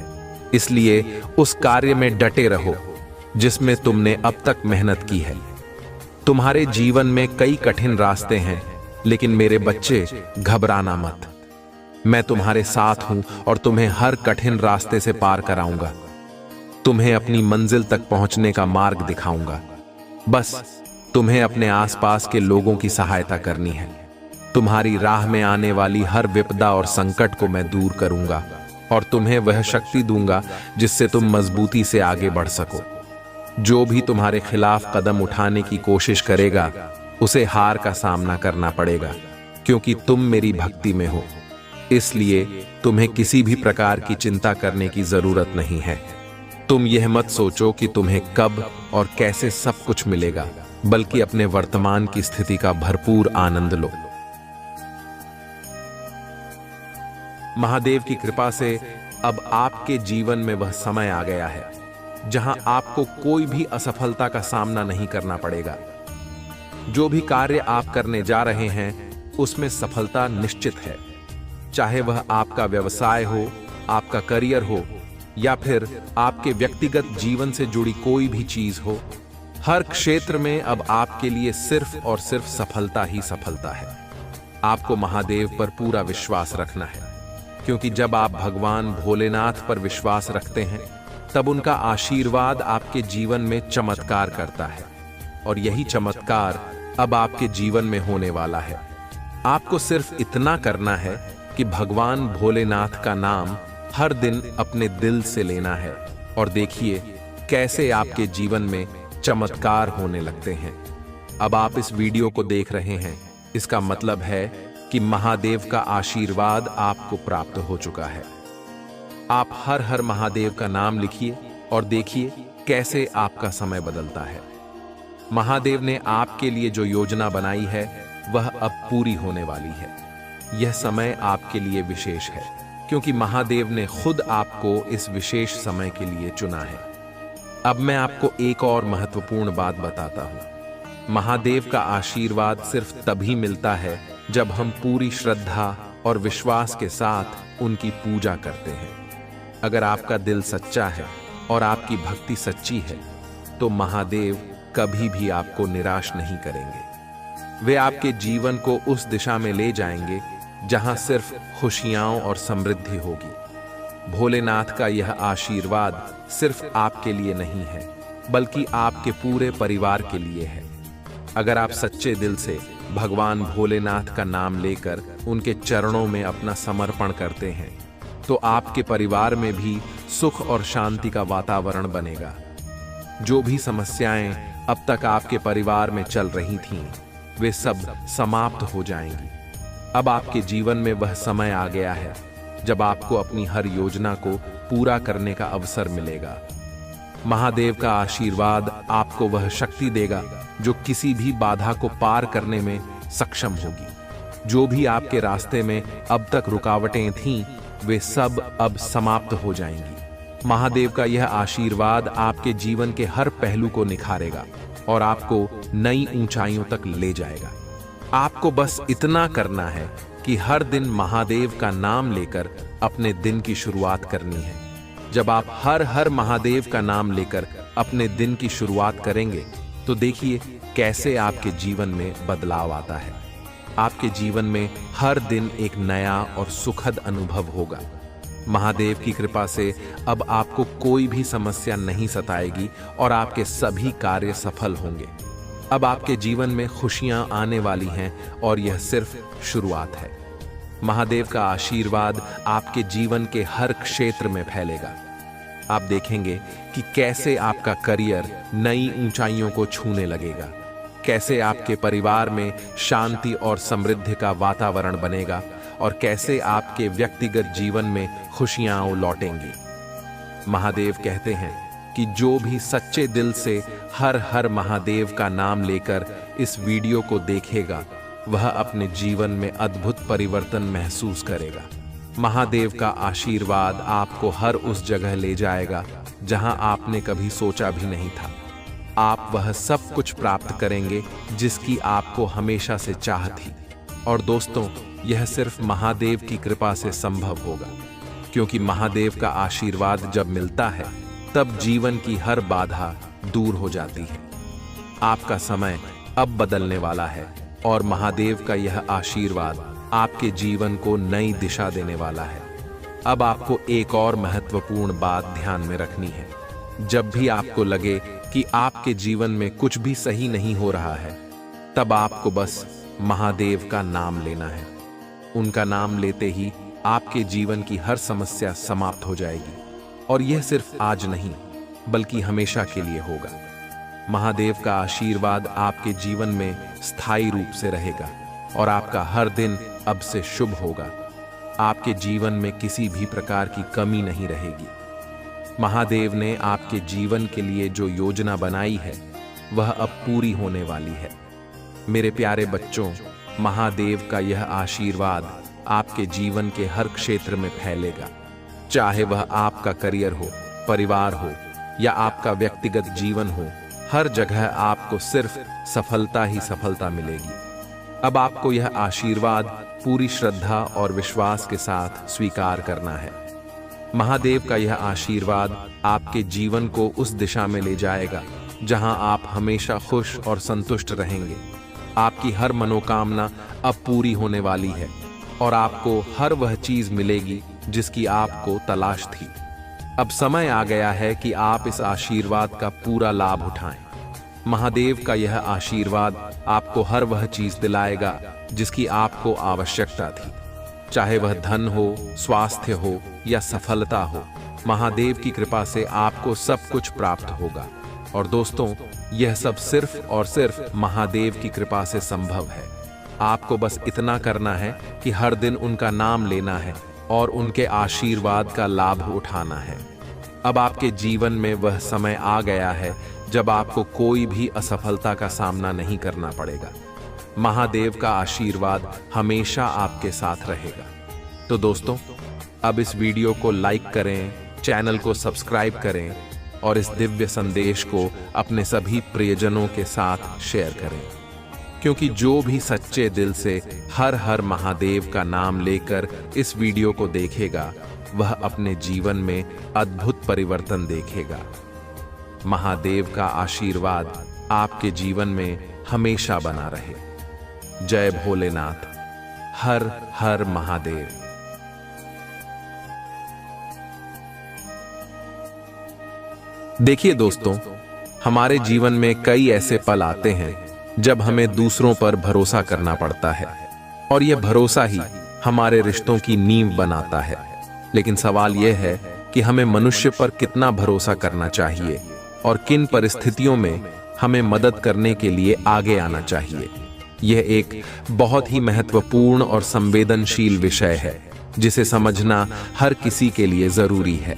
A: इसलिए उस कार्य में डटे रहो जिसमें तुमने अब तक मेहनत की है। तुम्हारे जीवन में कई कठिन रास्ते हैं, लेकिन मेरे बच्चे, घबराना मत। मैं तुम्हारे साथ हूं और तुम्हें हर कठिन रास्ते से पार कराऊंगा। तुम्हें अपनी मंजिल तक पहुंचने का मार्ग दिखाऊंगा। बस तुम्हें अपने आसपास के लोगों की सहायता करनी है। तुम्हारी राह में आने वाली हर विपदा और संकट को मैं दूर करूंगा और तुम्हें वह शक्ति दूंगा जिससे तुम मजबूती से आगे बढ़ सको। जो भी तुम्हारे खिलाफ कदम उठाने की कोशिश करेगा उसे हार का सामना करना पड़ेगा, क्योंकि तुम मेरी भक्ति में हो। इसलिए तुम्हें किसी भी प्रकार की चिंता करने की जरूरत नहीं है। तुम यह मत सोचो कि तुम्हें कब और कैसे सब कुछ मिलेगा, बल्कि अपने वर्तमान की स्थिति का भरपूर आनंद लो। महादेव की कृपा से अब आपके जीवन में वह समय आ गया है जहां आपको कोई भी असफलता का सामना नहीं करना पड़ेगा। जो भी कार्य आप करने जा रहे हैं उसमें सफलता निश्चित है। चाहे वह आपका व्यवसाय हो, आपका करियर हो या फिर आपके व्यक्तिगत जीवन से जुड़ी कोई भी चीज हो, हर क्षेत्र में अब आपके लिए सिर्फ और सिर्फ सफलता ही सफलता है। आपको महादेव पर पूरा विश्वास रखना है, क्योंकि जब आप भगवान भोलेनाथ पर विश्वास रखते हैं तब उनका आशीर्वाद आपके जीवन में चमत्कार करता है और यही चमत्कार अब आपके जीवन में होने वाला है। आपको सिर्फ इतना करना है कि भगवान भोलेनाथ का नाम हर दिन अपने दिल से लेना है, और देखिए कैसे आपके जीवन में चमत्कार होने लगते हैं। अब आप इस वीडियो को देख रहे हैं, इसका मतलब है कि महादेव का आशीर्वाद आपको प्राप्त हो चुका है। आप हर हर महादेव का नाम लिखिए और देखिए कैसे आपका समय बदलता है। महादेव ने आपके लिए जो योजना बनाई है वह अब पूरी होने वाली है। यह समय आपके लिए विशेष है, क्योंकि महादेव ने खुद आपको इस विशेष समय के लिए चुना है। अब मैं आपको एक और महत्वपूर्ण बात बताता हूं। महादेव का आशीर्वाद सिर्फ तभी मिलता है जब हम पूरी श्रद्धा और विश्वास के साथ उनकी पूजा करते हैं। अगर आपका दिल सच्चा है और आपकी भक्ति सच्ची है, तो महादेव कभी भी आपको निराश नहीं करेंगे। वे आपके जीवन को उस दिशा में ले जाएंगे जहां सिर्फ खुशियां और समृद्धि होगी। भोलेनाथ का यह आशीर्वाद सिर्फ आपके लिए नहीं है, बल्कि आपके पूरे परिवार के लिए है। अगर आप सच्चे दिल से भगवान भोलेनाथ का नाम लेकर उनके चरणों में अपना समर्पण करते हैं, तो आपके परिवार में भी सुख और शांति का वातावरण बनेगा। जो भी समस्याएं अब तक आपके परिवार में चल रही थीं, वे सब समाप्त हो जाएंगी। अब आपके जीवन में वह समय आ गया है जब आपको अपनी हर योजना को पूरा करने का अवसर मिलेगा। महादेव का आशीर्वाद आपको वह शक्ति देगा जो किसी भी बाधा को पार करने में सक्षम होगी। जो भी आपके रास्ते में अब तक रुकावटें थीं, वे सब अब समाप्त हो जाएंगी। महादेव का यह आशीर्वाद आपके जीवन के हर पहलू को निखारेगा और आपको नई ऊंचाइयों तक ले जाएगा। आपको बस इतना करना है कि हर दिन महादेव का नाम लेकर अपने दिन की शुरुआत करनी है। जब आप हर हर महादेव का नाम लेकर अपने दिन की शुरुआत करेंगे, तो देखिए कैसे आपके जीवन में बदलाव आता है। आपके जीवन में हर दिन एक नया और सुखद अनुभव होगा। महादेव की कृपा से अब आपको कोई भी समस्या नहीं सताएगी और आपके सभी कार्य सफल होंगे। अब आपके जीवन में खुशियां आने वाली हैं और यह सिर्फ शुरुआत है। महादेव का आशीर्वाद आपके जीवन के हर क्षेत्र में फैलेगा। आप देखेंगे कि कैसे आपका करियर नई ऊंचाइयों को छूने लगेगा, कैसे आपके परिवार में शांति और समृद्धि का वातावरण बनेगा और कैसे आपके व्यक्तिगत जीवन में खुशियां लौटेंगी। महादेव कहते हैं कि जो भी सच्चे दिल से हर हर महादेव का नाम लेकर इस वीडियो को देखेगा, वह अपने जीवन में अद्भुत परिवर्तन महसूस करेगा। महादेव का आशीर्वाद आपको हर उस जगह ले जाएगा जहां आपने कभी सोचा भी नहीं था। आप वह सब कुछ प्राप्त करेंगे जिसकी आपको हमेशा से चाह थी। और दोस्तों, यह सिर्फ महादेव की कृपा से संभव होगा, क्योंकि महादेव का आशीर्वाद जब मिलता है तब जीवन की हर बाधा दूर हो जाती है। आपका समय अब बदलने वाला है और महादेव का यह आशीर्वाद आपके जीवन को नई दिशा देने वाला है। अब आपको एक और महत्वपूर्ण बात ध्यान में रखनी है। जब भी आपको लगे कि आपके जीवन में कुछ भी सही नहीं हो रहा है, तब आपको बस महादेव का नाम लेना है। उनका नाम लेते ही आपके जीवन की हर समस्या समाप्त हो जाएगी, और यह सिर्फ आज नहीं बल्कि हमेशा के लिए होगा। महादेव का आशीर्वाद आपके जीवन में स्थायी रूप से रहेगा और आपका हर दिन अब से शुभ होगा। आपके जीवन में किसी भी प्रकार की कमी नहीं रहेगी। महादेव ने आपके जीवन के लिए जो योजना बनाई है, वह अब पूरी होने वाली है। मेरे प्यारे बच्चों, महादेव का यह आशीर्वाद आपके जीवन के हर क्षेत्र में फैलेगा। चाहे वह आपका करियर हो, परिवार हो या आपका व्यक्तिगत जीवन हो, हर जगह आपको सिर्फ सफलता ही सफलता मिलेगी। अब आपको यह आशीर्वाद पूरी श्रद्धा और विश्वास के साथ स्वीकार करना है। महादेव का यह आशीर्वाद आपके जीवन को उस दिशा में ले जाएगा जहां आप हमेशा खुश और संतुष्ट रहेंगे। आपकी हर मनोकामना अब पूरी होने वाली है और आपको हर वह चीज मिलेगी जिसकी आपको तलाश थी। अब समय आ गया है कि आप इस आशीर्वाद का पूरा लाभ उठाएं। महादेव का यह आशीर्वाद आपको हर वह चीज दिलाएगा जिसकी आपको आवश्यकता थी। चाहे वह धन हो, स्वास्थ्य हो या सफलता हो, महादेव की कृपा से आपको सब कुछ प्राप्त होगा। और दोस्तों, यह सब सिर्फ और सिर्फ महादेव की कृपा से संभव है। आपको बस इतना करना है कि हर दिन उनका नाम लेना है और उनके आशीर्वाद का लाभ उठाना है। अब आपके जीवन में वह समय आ गया है जब आपको कोई भी असफलता का सामना नहीं करना पड़ेगा। महादेव का आशीर्वाद हमेशा आपके साथ रहेगा। तो दोस्तों, अब इस वीडियो को लाइक करें, चैनल को सब्सक्राइब करें और इस दिव्य संदेश को अपने सभी प्रियजनों के साथ शेयर करें, क्योंकि जो भी सच्चे दिल से हर हर महादेव का नाम लेकर इस वीडियो को देखेगा, वह अपने जीवन में अद्भुत परिवर्तन देखेगा। महादेव का आशीर्वाद आपके जीवन में हमेशा बना रहे। जय भोलेनाथ। हर हर महादेव। देखिए दोस्तों, हमारे जीवन में कई ऐसे पल आते हैं जब हमें दूसरों पर भरोसा करना पड़ता है, और यह भरोसा ही हमारे रिश्तों की नींव बनाता है। लेकिन सवाल यह है कि हमें मनुष्य पर कितना भरोसा करना चाहिए और किन परिस्थितियों में हमें मदद करने के लिए आगे आना चाहिए। यह एक बहुत ही महत्वपूर्ण और संवेदनशील विषय है, जिसे समझना हर किसी के लिए जरूरी है।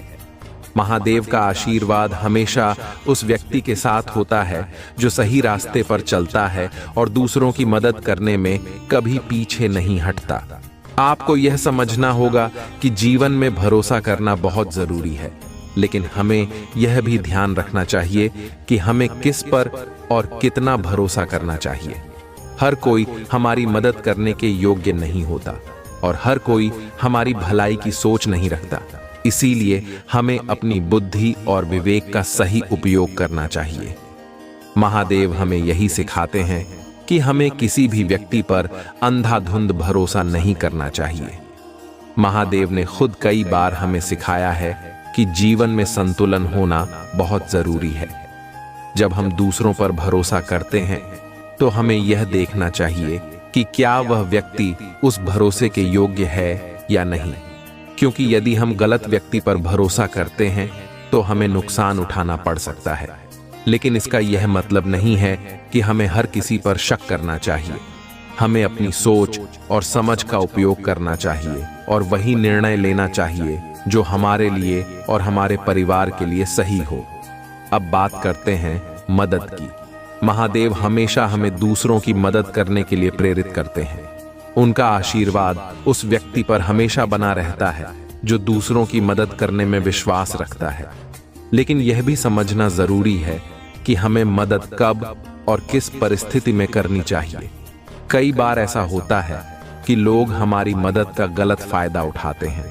A: महादेव का आशीर्वाद हमेशा उस व्यक्ति के साथ होता है जो सही रास्ते पर चलता है और दूसरों की मदद करने में कभी पीछे नहीं हटता। आपको यह समझना होगा कि जीवन में भरोसा करना बहुत जरूरी है, लेकिन हमें यह भी ध्यान रखना चाहिए कि हमें किस पर और कितना भरोसा करना चाहिए। हर कोई हमारी मदद करने के योग्य नहीं होता और हर कोई हमारी भलाई की सोच नहीं रखता। इसीलिए हमें अपनी बुद्धि और विवेक का सही उपयोग करना चाहिए। महादेव हमें यही सिखाते हैं कि हमें किसी भी व्यक्ति पर अंधाधुंध भरोसा नहीं करना चाहिए। महादेव ने खुद कई बार हमें सिखाया है कि जीवन में संतुलन होना बहुत जरूरी है। जब हम दूसरों पर भरोसा करते हैं तो हमें यह देखना चाहिए कि क्या वह व्यक्ति उस भरोसे के योग्य है या नहीं, क्योंकि यदि हम गलत व्यक्ति पर भरोसा करते हैं तो हमें नुकसान उठाना पड़ सकता है। लेकिन इसका यह मतलब नहीं है कि हमें हर किसी पर शक करना चाहिए। हमें अपनी सोच और समझ का उपयोग करना चाहिए और वही निर्णय लेना चाहिए जो हमारे लिए और हमारे परिवार के लिए सही हो। अब बात करते हैं मदद की। महादेव हमेशा हमें दूसरों की मदद करने के लिए प्रेरित करते हैं। उनका आशीर्वाद उस व्यक्ति पर हमेशा बना रहता है जो दूसरों की मदद करने में विश्वास रखता है। लेकिन यह भी समझना जरूरी है कि हमें मदद कब और किस परिस्थिति में करनी चाहिए। कई बार ऐसा होता है कि लोग हमारी मदद का गलत फायदा उठाते हैं।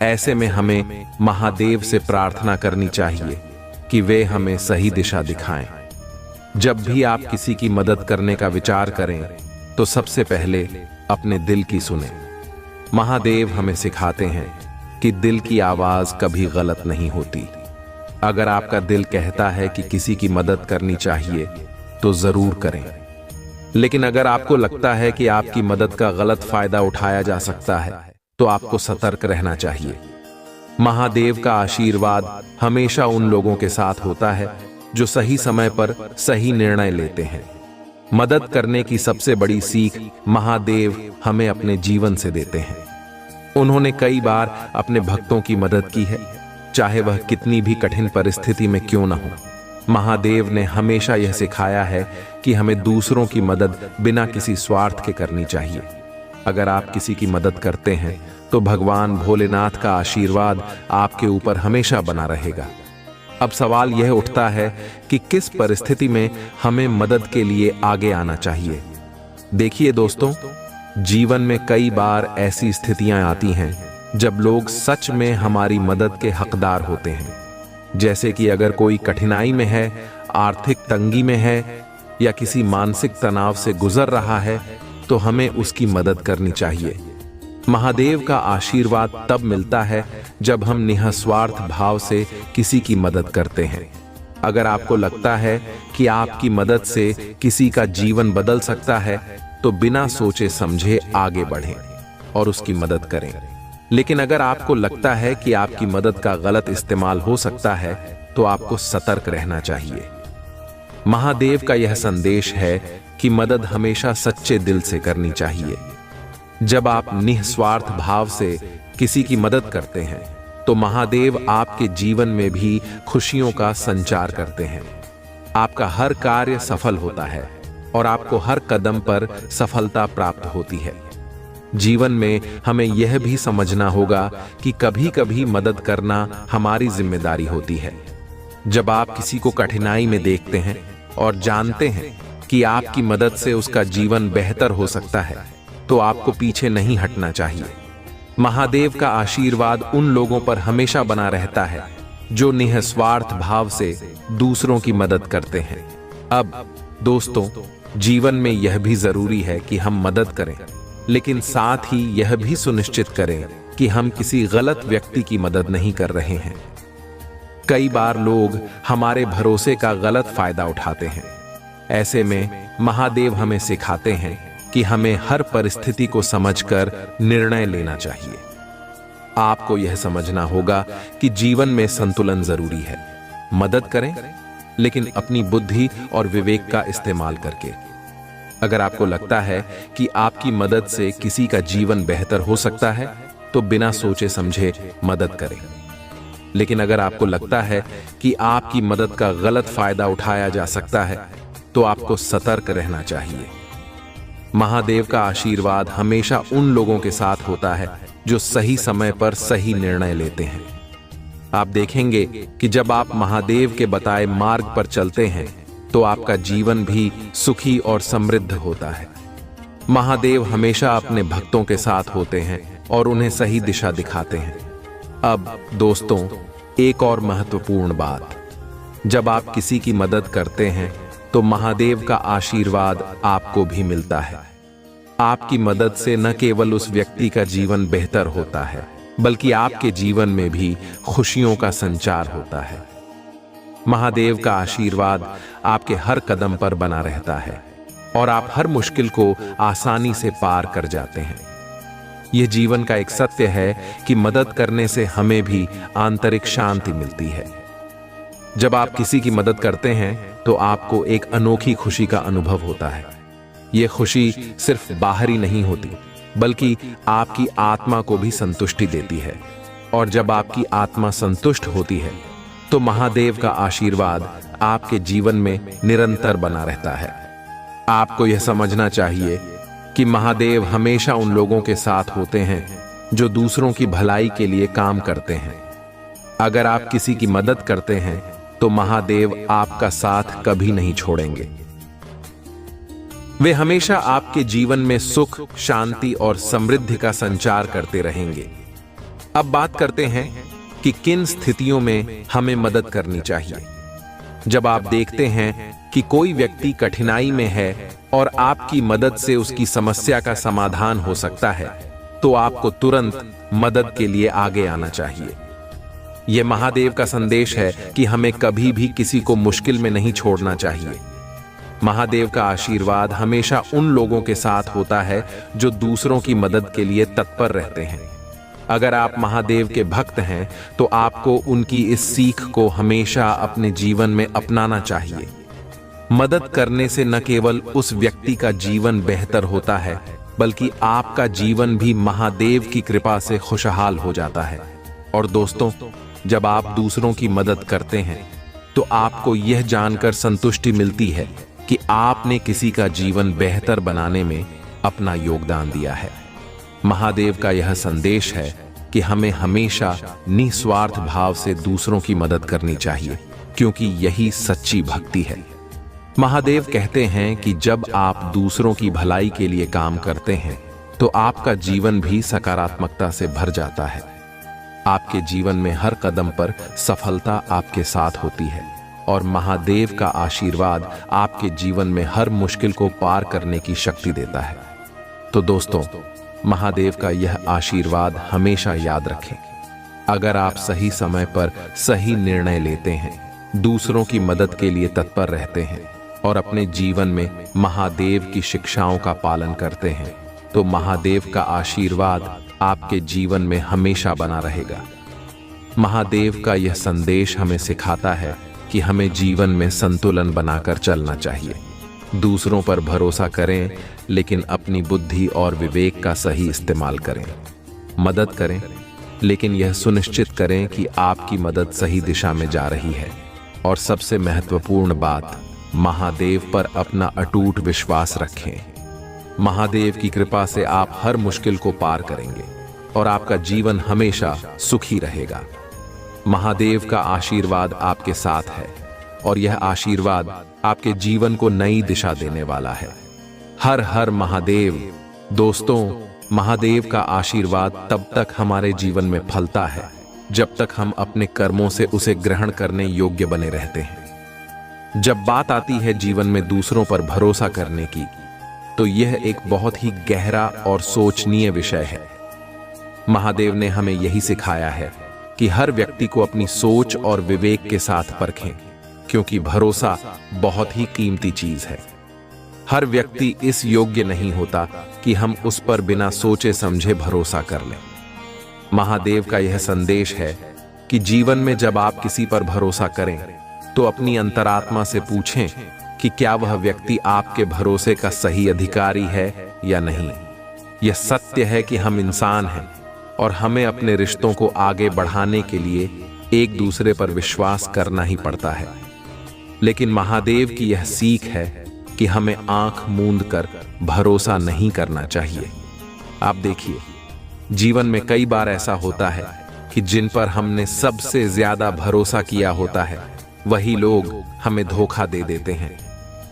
A: ऐसे में हमें महादेव से प्रार्थना करनी चाहिए कि वे हमें सही दिशा दिखाएं। जब भी आप किसी की मदद करने का विचार करें तो सबसे पहले अपने दिल की सुनें। महादेव हमें सिखाते हैं कि दिल की आवाज कभी गलत नहीं होती। अगर आपका दिल कहता है कि किसी की मदद करनी चाहिए तो जरूर करें, लेकिन अगर आपको लगता है कि आपकी मदद का गलत फायदा उठाया जा सकता है तो आपको सतर्क रहना चाहिए। महादेव का आशीर्वाद हमेशा उन लोगों के साथ होता है जो सही समय पर सही निर्णय लेते हैं। मदद करने की सबसे बड़ी सीख महादेव हमें अपने जीवन से देते हैं। उन्होंने कई बार अपने भक्तों की मदद की है, चाहे वह कितनी भी कठिन परिस्थिति में क्यों न हो। महादेव ने हमेशा यह सिखाया है कि हमें दूसरों की मदद बिना किसी स्वार्थ के करनी चाहिए। अगर आप किसी की मदद करते हैं तो भगवान भोलेनाथ का आशीर्वाद आपके ऊपर हमेशा बना रहेगा। अब सवाल यह उठता है कि किस परिस्थिति में हमें मदद के लिए आगे आना चाहिए। देखिए दोस्तों, जीवन में कई बार ऐसी स्थितियां आती हैं जब लोग सच में हमारी मदद के हकदार होते हैं। जैसे कि अगर कोई कठिनाई में है, आर्थिक तंगी में है या किसी मानसिक तनाव से गुजर रहा है, तो हमें उसकी मदद करनी चाहिए। महादेव का आशीर्वाद तब मिलता है जब हम निःस्वार्थ भाव से किसी की मदद करते हैं। अगर आपको लगता है कि आपकी मदद से किसी का जीवन बदल सकता है, तो बिना सोचे समझे आगे बढ़ें और उसकी मदद करें। लेकिन अगर आपको लगता है कि आपकी मदद का गलत इस्तेमाल हो सकता है, तो आपको सतर्क रहना चाहिए। महादेव का यह संदेश है कि मदद हमेशा सच्चे दिल से करनी चाहिए। जब आप निस्वार्थ भाव से किसी की मदद करते हैं, तो महादेव आपके जीवन में भी खुशियों का संचार करते हैं। आपका हर कार्य सफल होता है और आपको हर कदम पर सफलता प्राप्त होती है। जीवन में हमें यह भी समझना होगा कि कभी-कभी मदद करना हमारी जिम्मेदारी होती है। जब आप किसी को कठिनाई में देखते हैं और जानते हैं कि आपकी मदद से उसका जीवन बेहतर हो सकता है, तो आपको पीछे नहीं हटना चाहिए। महादेव का आशीर्वाद उन लोगों पर हमेशा बना रहता है जो निस्वार्थ भाव से दूसरों की मदद करते हैं। अब दोस्तों, जीवन में यह भी जरूरी है कि हम मदद करें, लेकिन साथ ही यह भी सुनिश्चित करें कि हम किसी गलत व्यक्ति की मदद नहीं कर रहे हैं। कई बार लोग हमारे भरोसे का गलत फायदा उठाते हैं। ऐसे में महादेव हमें सिखाते हैं कि हमें हर परिस्थिति को समझकर निर्णय लेना चाहिए। आपको यह समझना होगा कि जीवन में संतुलन जरूरी है। मदद करें, लेकिन अपनी बुद्धि और विवेक का इस्तेमाल करके। अगर आपको लगता है कि आपकी मदद से किसी का जीवन बेहतर हो सकता है, तो बिना सोचे समझे मदद करें। लेकिन अगर आपको लगता है कि आपकी मदद का गलत फायदा उठाया जा सकता है, तो आपको सतर्क रहना चाहिए। महादेव का आशीर्वाद हमेशा उन लोगों के साथ होता है जो सही समय पर सही निर्णय लेते हैं। आप देखेंगे कि जब आप महादेव के बताए मार्ग पर चलते हैं, तो आपका जीवन भी सुखी और समृद्ध होता है। महादेव हमेशा अपने भक्तों के साथ होते हैं और उन्हें सही दिशा दिखाते हैं। अब दोस्तों, एक और महत्वपूर्ण बात, जब आप किसी की मदद करते हैं, तो महादेव का आशीर्वाद आपको भी मिलता है। आपकी मदद से न केवल उस व्यक्ति का जीवन बेहतर होता है, बल्कि आपके जीवन में भी खुशियों का संचार होता है। महादेव का आशीर्वाद आपके हर कदम पर बना रहता है और आप हर मुश्किल को आसानी से पार कर जाते हैं। यह जीवन का एक सत्य है कि मदद करने से हमें भी आंतरिक शांति मिलती है। जब आप किसी की मदद करते हैं, तो आपको एक अनोखी खुशी का अनुभव होता है। यह खुशी सिर्फ बाहरी नहीं होती, बल्कि आपकी आत्मा को भी संतुष्टि देती है। और जब आपकी आत्मा संतुष्ट होती है, तो महादेव का आशीर्वाद आपके जीवन में निरंतर बना रहता है। आपको यह समझना चाहिए कि महादेव हमेशा उन लोगों के साथ होते हैं जो दूसरों की भलाई के लिए काम करते हैं। अगर आप किसी की मदद करते हैं, तो महादेव आपका साथ कभी नहीं छोड़ेंगे। वे हमेशा आपके जीवन में सुख, शांति और समृद्धि का संचार करते रहेंगे। अब बात करते हैं कि किन स्थितियों में हमें मदद करनी चाहिए। जब आप देखते हैं कि कोई व्यक्ति कठिनाई में है और आपकी मदद से उसकी समस्या का समाधान हो सकता है, तो आपको तुरंत मदद के लिए आगे आना चाहिए। यह महादेव का संदेश है कि हमें कभी भी किसी को मुश्किल में नहीं छोड़ना चाहिए। महादेव का आशीर्वाद हमेशा उन लोगों के साथ होता है जो दूसरों की मदद के लिए तत्पर रहते हैं। अगर आप महादेव के भक्त हैं, तो आपको उनकी इस सीख को हमेशा अपने जीवन में अपनाना चाहिए। मदद करने से न केवल उस व्यक्ति का जीवन बेहतर होता है, बल्कि आपका जीवन भी महादेव की कृपा से खुशहाल हो जाता है। और दोस्तों, जब आप दूसरों की मदद करते हैं, तो आपको यह जानकर संतुष्टि मिलती है कि आपने किसी का जीवन बेहतर बनाने में अपना योगदान दिया है। महादेव का यह संदेश है कि हमें हमेशा निस्वार्थ भाव से दूसरों की मदद करनी चाहिए, क्योंकि यही सच्ची भक्ति है। महादेव कहते हैं कि जब आप दूसरों की भलाई के लिए काम करते हैं, तो आपका जीवन भी सकारात्मकता से भर जाता है। आपके जीवन में हर कदम पर सफलता आपके साथ होती है और महादेव का आशीर्वाद आपके जीवन में हर मुश्किल को पार करने की शक्ति देता है। तो दोस्तों, महादेव का यह आशीर्वाद हमेशा याद रखें। अगर आप सही समय पर सही निर्णय लेते हैं, दूसरों की मदद के लिए तत्पर रहते हैं, और अपने जीवन में महादेव की शिक्षाओं का पालन करते हैं तो महादेव का आशीर्वाद आपके जीवन में हमेशा बना रहेगा। महादेव का यह संदेश हमें सिखाता है कि हमें जीवन में संतुलन बनाकर चलना चाहिए। दूसरों पर भरोसा करें, लेकिन अपनी बुद्धि और विवेक का सही इस्तेमाल करें। मदद करें, लेकिन यह सुनिश्चित करें कि आपकी मदद सही दिशा में जा रही है। और सबसे महत्वपूर्ण बात, महादेव पर अपना अटूट विश्वास रखें। महादेव की कृपा से आप हर मुश्किल को पार करेंगे और आपका जीवन हमेशा सुखी रहेगा। महादेव का आशीर्वाद आपके साथ है और यह आशीर्वाद आपके जीवन को नई दिशा देने वाला है। हर हर महादेव। दोस्तों, महादेव का आशीर्वाद तब तक हमारे जीवन में फलता है जब तक हम अपने कर्मों से उसे ग्रहण करने योग्य बने रहते हैं। जब बात आती है जीवन में दूसरों पर भरोसा करने की, तो यह एक बहुत ही गहरा और सोचनीय विषय है। महादेव ने हमें यही सिखाया है कि हर व्यक्ति को अपनी सोच और विवेक के साथ परखें, क्योंकि भरोसा बहुत ही कीमती चीज है। हर व्यक्ति इस योग्य नहीं होता कि हम उस पर बिना सोचे समझे भरोसा कर लें। महादेव का यह संदेश है कि जीवन में जब आप किसी पर भरोसा करें तो अपनी अंतरात्मा से पूछें कि क्या वह व्यक्ति आपके भरोसे का सही अधिकारी है या नहीं। यह सत्य है कि हम इंसान हैं और हमें अपने रिश्तों को आगे बढ़ाने के लिए एक दूसरे पर विश्वास करना ही पड़ता है। लेकिन महादेव की यह सीख है कि हमें आंख मूंद कर भरोसा नहीं करना चाहिए। आप देखिए, जीवन में कई बार ऐसा होता है कि जिन पर हमने सबसे ज्यादा भरोसा किया होता है, वही लोग हमें धोखा दे देते हैं।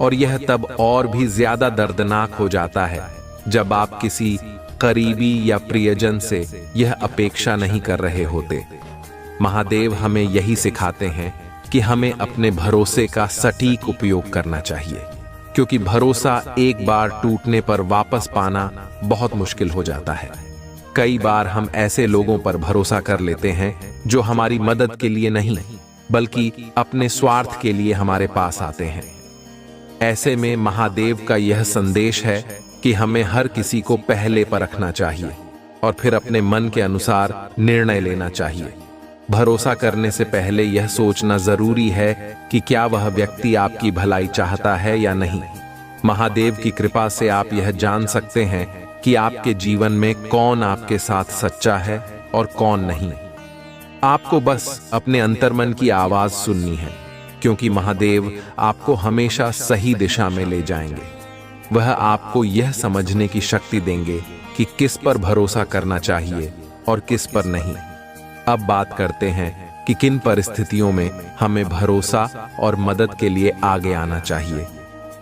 A: और यह तब और भी ज्यादा दर्दनाक हो जाता है जब आप किसी करीबी या प्रियजन से यह अपेक्षा नहीं कर रहे होते। महादेव हमें यही सिखाते हैं कि हमें अपने भरोसे का सटीक उपयोग करना चाहिए, क्योंकि भरोसा एक बार टूटने पर वापस पाना बहुत मुश्किल हो जाता है। कई बार हम ऐसे लोगों पर भरोसा कर लेते हैं जो हमारी मदद के लिए नहीं, बल्कि अपने स्वार्थ के लिए हमारे पास आते हैं। ऐसे में महादेव का यह संदेश है कि हमें हर किसी को पहले परखना चाहिए और फिर अपने मन के अनुसार निर्णय लेना चाहिए। भरोसा करने से पहले यह सोचना जरूरी है कि क्या वह व्यक्ति आपकी भलाई चाहता है या नहीं। महादेव की कृपा से आप यह जान सकते हैं कि आपके जीवन में कौन आपके साथ सच्चा है और कौन नहीं। आपको बस अपने अंतर्मन की आवाज सुननी है, क्योंकि महादेव आपको हमेशा सही दिशा में ले जाएंगे। वह आपको यह समझने की शक्ति देंगे कि किस पर भरोसा करना चाहिए और किस पर नहीं। अब बात करते हैं कि किन परिस्थितियों में हमें भरोसा और मदद के लिए आगे आना चाहिए।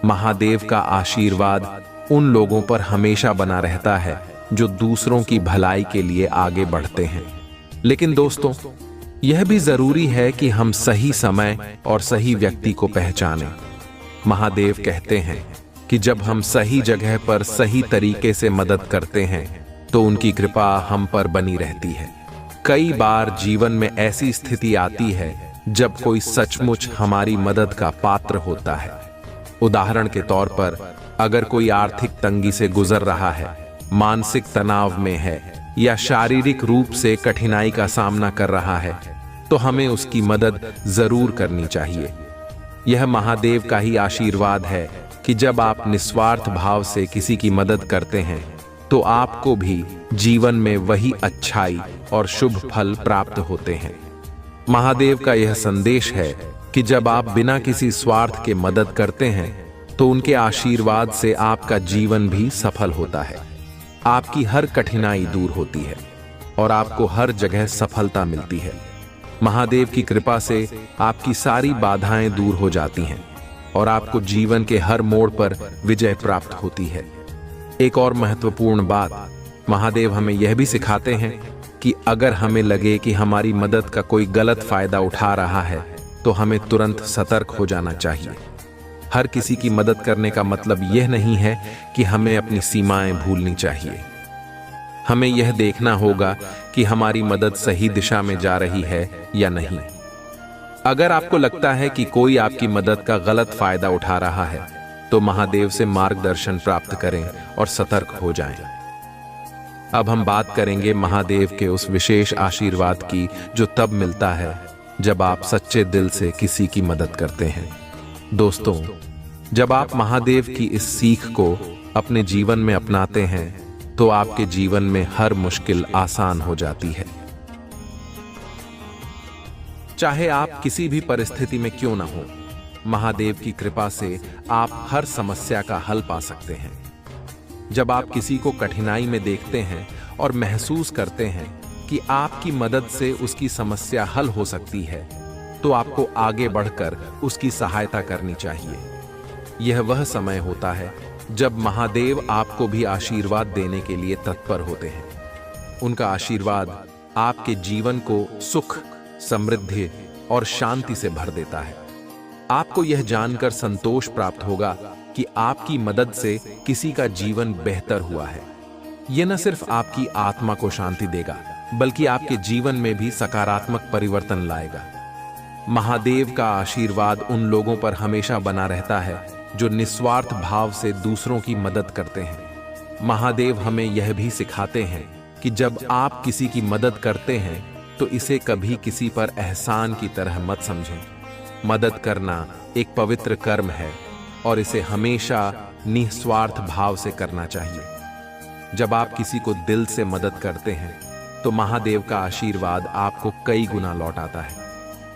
A: महादेव का आशीर्वाद उन लोगों पर हमेशा बना रहता है जो दूसरों की भलाई के लिए आगे बढ़ते हैं। लेकिन दोस्तों, यह भी जरूरी है कि हम सही समय और सही व्यक्ति को पहचानें। महादेव कहते हैं कि जब हम सही जगह पर सही तरीके से मदद करते हैं तो उनकी कृपा हम पर बनी रहती है। कई बार जीवन में ऐसी स्थिति आती है जब कोई सचमुच हमारी मदद का पात्र होता है। उदाहरण के तौर पर, अगर कोई आर्थिक तंगी से गुजर रहा है, मानसिक तनाव में है या शारीरिक रूप से कठिनाई का सामना कर रहा है, तो हमें उसकी मदद जरूर करनी चाहिए। यह महादेव का ही आशीर्वाद है कि जब आप निस्वार्थ भाव से किसी की मदद करते हैं तो आपको भी जीवन में वही अच्छाई और शुभ फल प्राप्त होते हैं। महादेव का यह संदेश है कि जब आप बिना किसी स्वार्थ के मदद करते हैं तो उनके आशीर्वाद से आपका जीवन भी सफल होता है। आपकी हर कठिनाई दूर होती है और आपको हर जगह सफलता मिलती है। महादेव की कृपा से आपकी सारी बाधाएं दूर हो जाती हैं और आपको जीवन के हर मोड़ पर विजय प्राप्त होती है। एक और महत्वपूर्ण बात, महादेव हमें यह भी सिखाते हैं कि अगर हमें लगे कि हमारी मदद का कोई गलत फायदा उठा रहा है तो हमें तुरंत सतर्क हो जाना चाहिए। हर किसी की मदद करने का मतलब यह नहीं है कि हमें अपनी सीमाएं भूलनी चाहिए। हमें यह देखना होगा कि हमारी मदद सही दिशा में जा रही है या नहीं। अगर आपको लगता है कि कोई आपकी मदद का गलत फायदा उठा रहा है, तो महादेव से मार्गदर्शन प्राप्त करें और सतर्क हो जाएं। अब हम बात करेंगे महादेव के उस विशेष आशीर्वाद की जो तब मिलता है जब आप सच्चे दिल से किसी की मदद करते हैं। दोस्तों, जब आप महादेव की इस सीख को अपने जीवन में अपनाते हैं तो आपके जीवन में हर मुश्किल आसान हो जाती है। चाहे आप किसी भी परिस्थिति में क्यों ना हो, महादेव की कृपा से आप हर समस्या का हल पा सकते हैं। जब आप किसी को कठिनाई में देखते हैं और महसूस करते हैं कि आपकी मदद से उसकी समस्या हल हो सकती है, तो आपको आगे बढ़कर उसकी सहायता करनी चाहिए। यह वह समय होता है जब महादेव आपको भी आशीर्वाद देने के लिए तत्पर होते हैं। उनका आशीर्वाद आपके जीवन को सुख, समृद्धि और शांति से भर देता है। आपको यह जानकर संतोष प्राप्त होगा कि आपकी मदद से किसी का जीवन बेहतर हुआ है। यह न सिर्फ आपकी आत्मा को शांति देगा, बल्कि आपके जीवन में भी सकारात्मक परिवर्तन लाएगा। महादेव का आशीर्वाद उन लोगों पर हमेशा बना रहता है जो निस्वार्थ भाव से दूसरों की मदद करते हैं। महादेव हमें यह भी सिखाते हैं कि जब आप किसी की मदद करते हैं तो इसे कभी किसी पर एहसान की तरह मत समझें। मदद करना एक पवित्र कर्म है और इसे हमेशा निस्वार्थ भाव से करना चाहिए। जब आप किसी को दिल से मदद करते हैं तो महादेव का आशीर्वाद आपको कई गुना लौट आता है।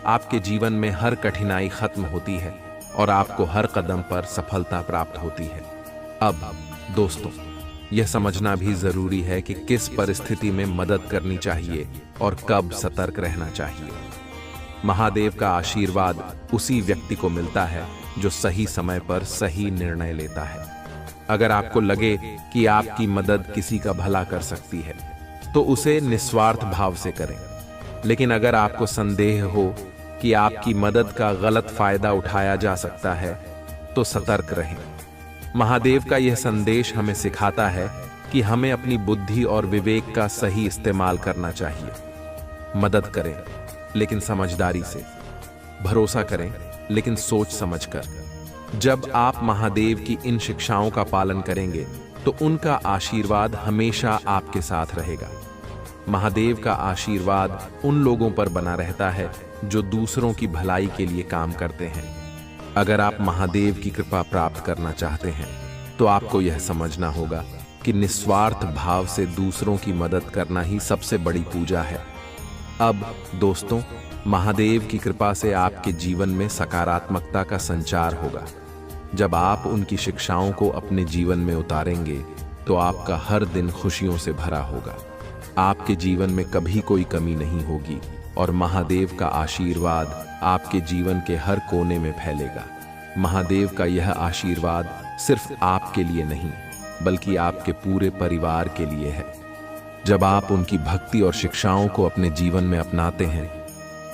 A: आपके जीवन में हर कठिनाई खत्म होती है और आपको हर कदम पर सफलता प्राप्त होती है। अब दोस्तों, यह समझना भी जरूरी है कि किस परिस्थिति में मदद करनी चाहिए और कब सतर्क रहना चाहिए। महादेव का आशीर्वाद उसी व्यक्ति को मिलता है जो सही समय पर सही निर्णय लेता है। अगर आपको लगे कि आपकी मदद किसी का भला कर सकती है, तो उसे निस्वार्थ भाव से करें। लेकिन अगर आपको संदेह हो कि आपकी मदद का गलत फायदा उठाया जा सकता है, तो सतर्क रहें। महादेव का यह संदेश हमें सिखाता है कि हमें अपनी बुद्धि और विवेक का सही इस्तेमाल करना चाहिए। मदद करें, लेकिन समझदारी से। भरोसा करें, लेकिन सोच समझकर। जब आप महादेव की इन शिक्षाओं का पालन करेंगे, तो उनका आशीर्वाद हमेशा आपके साथ रहेगा। महादेव का आशीर्वाद उन लोगों पर बना रहता है जो दूसरों की भलाई के लिए काम करते हैं। अगर आप महादेव की कृपा प्राप्त करना चाहते हैं, तो आपको यह समझना होगा कि निस्वार्थ भाव से दूसरों की मदद करना ही सबसे बड़ी पूजा है। अब दोस्तों, महादेव की कृपा से आपके जीवन में सकारात्मकता का संचार होगा। जब आप उनकी शिक्षाओं को अपने जीवन में उतारेंगे, तो आपका हर दिन खुशियों से भरा होगा। आपके जीवन में कभी कोई कमी नहीं होगी और महादेव का आशीर्वाद आपके जीवन के हर कोने में फैलेगा। महादेव का यह आशीर्वाद सिर्फ आपके लिए नहीं, बल्कि आपके पूरे परिवार के लिए है। जब आप उनकी भक्ति और शिक्षाओं को अपने जीवन में अपनाते हैं,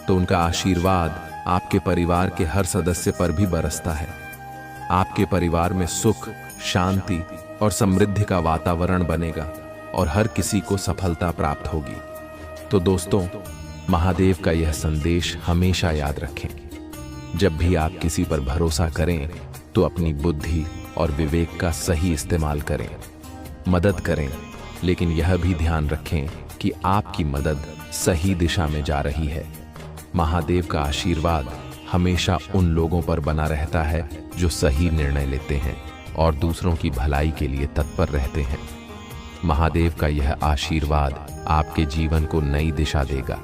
A: तो उनका आशीर्वाद आपके परिवार के हर सदस्य पर भी बरसता है। आपके परिवार में सुख, शांति और समृद्धि का वातावरण बनेगा और हर किसी को सफलता प्राप्त होगी। तो दोस्तों, महादेव का यह संदेश हमेशा याद रखें। जब भी आप किसी पर भरोसा करें, तो अपनी बुद्धि और विवेक का सही इस्तेमाल करें। मदद करें, लेकिन यह भी ध्यान रखें कि आपकी मदद सही दिशा में जा रही है। महादेव का आशीर्वाद हमेशा उन लोगों पर बना रहता है जो सही निर्णय लेते हैं और दूसरों की भलाई के लिए तत्पर रहते हैं। महादेव का यह आशीर्वाद आपके जीवन को नई दिशा देगा।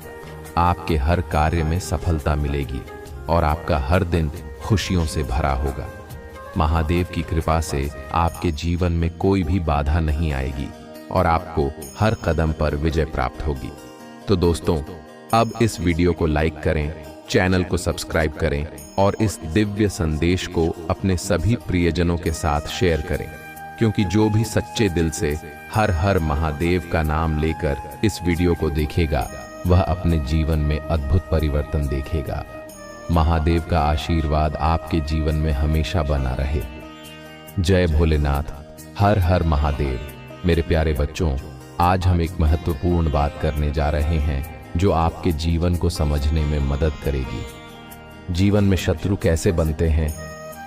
A: आपके हर कार्य में सफलता मिलेगी और आपका हर दिन खुशियों से भरा होगा। महादेव की कृपा से आपके जीवन में कोई भी बाधा नहीं आएगी और आपको हर कदम पर विजय प्राप्त होगी। तो दोस्तों, अब इस वीडियो को लाइक करें, चैनल को सब्सक्राइब करें और इस दिव्य संदेश को अपने सभी प्रियजनों के साथ शेयर करें, क्योंकि जो भी सच्चे दिल से हर हर महादेव का नाम लेकर इस वीडियो को देखेगा, वह अपने जीवन में अद्भुत परिवर्तन देखेगा। महादेव का आशीर्वाद आपके जीवन में हमेशा बना रहे। जय भोलेनाथ, हर हर महादेव। मेरे प्यारे बच्चों, आज हम एक महत्वपूर्ण बात करने जा रहे हैं जो आपके जीवन को समझने में मदद करेगी। जीवन में शत्रु कैसे बनते हैं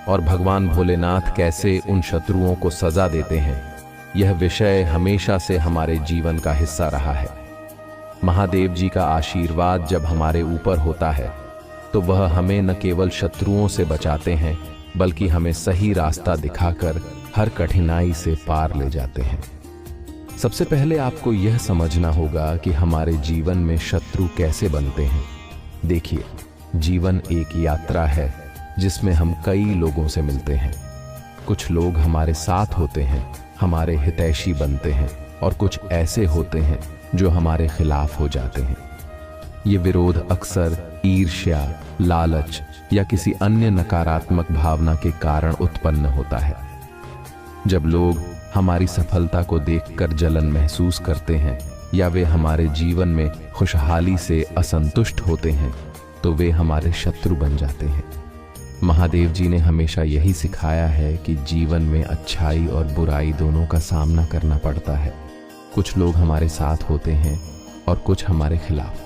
A: और भगवान भोलेनाथ कैसे उन शत्रुओं को सजा देते हैं, यह विषय हमेशा से हमारे जीवन का हिस्सा रहा है। महादेव जी का आशीर्वाद जब हमारे ऊपर होता है तो वह हमें न केवल शत्रुओं से बचाते हैं बल्कि हमें सही रास्ता दिखाकर हर कठिनाई से पार ले जाते हैं। सबसे पहले आपको यह समझना होगा कि हमारे जीवन में शत्रु कैसे बनते हैं। देखिए, जीवन एक यात्रा है जिसमें हम कई लोगों से मिलते हैं। कुछ लोग हमारे साथ होते हैं, हमारे हितैषी बनते हैं, और कुछ ऐसे होते हैं जो हमारे खिलाफ हो जाते हैं। ये विरोध अक्सर ईर्ष्या, लालच या किसी अन्य नकारात्मक भावना के कारण उत्पन्न होता है। जब लोग हमारी सफलता को देखकर जलन महसूस करते हैं या वे हमारे जीवन में खुशहाली से असंतुष्ट होते हैं तो वे हमारे शत्रु बन जाते हैं। महादेव जी ने हमेशा यही सिखाया है कि जीवन में अच्छाई और बुराई दोनों का सामना करना पड़ता है। कुछ लोग हमारे साथ होते हैं और कुछ हमारे खिलाफ,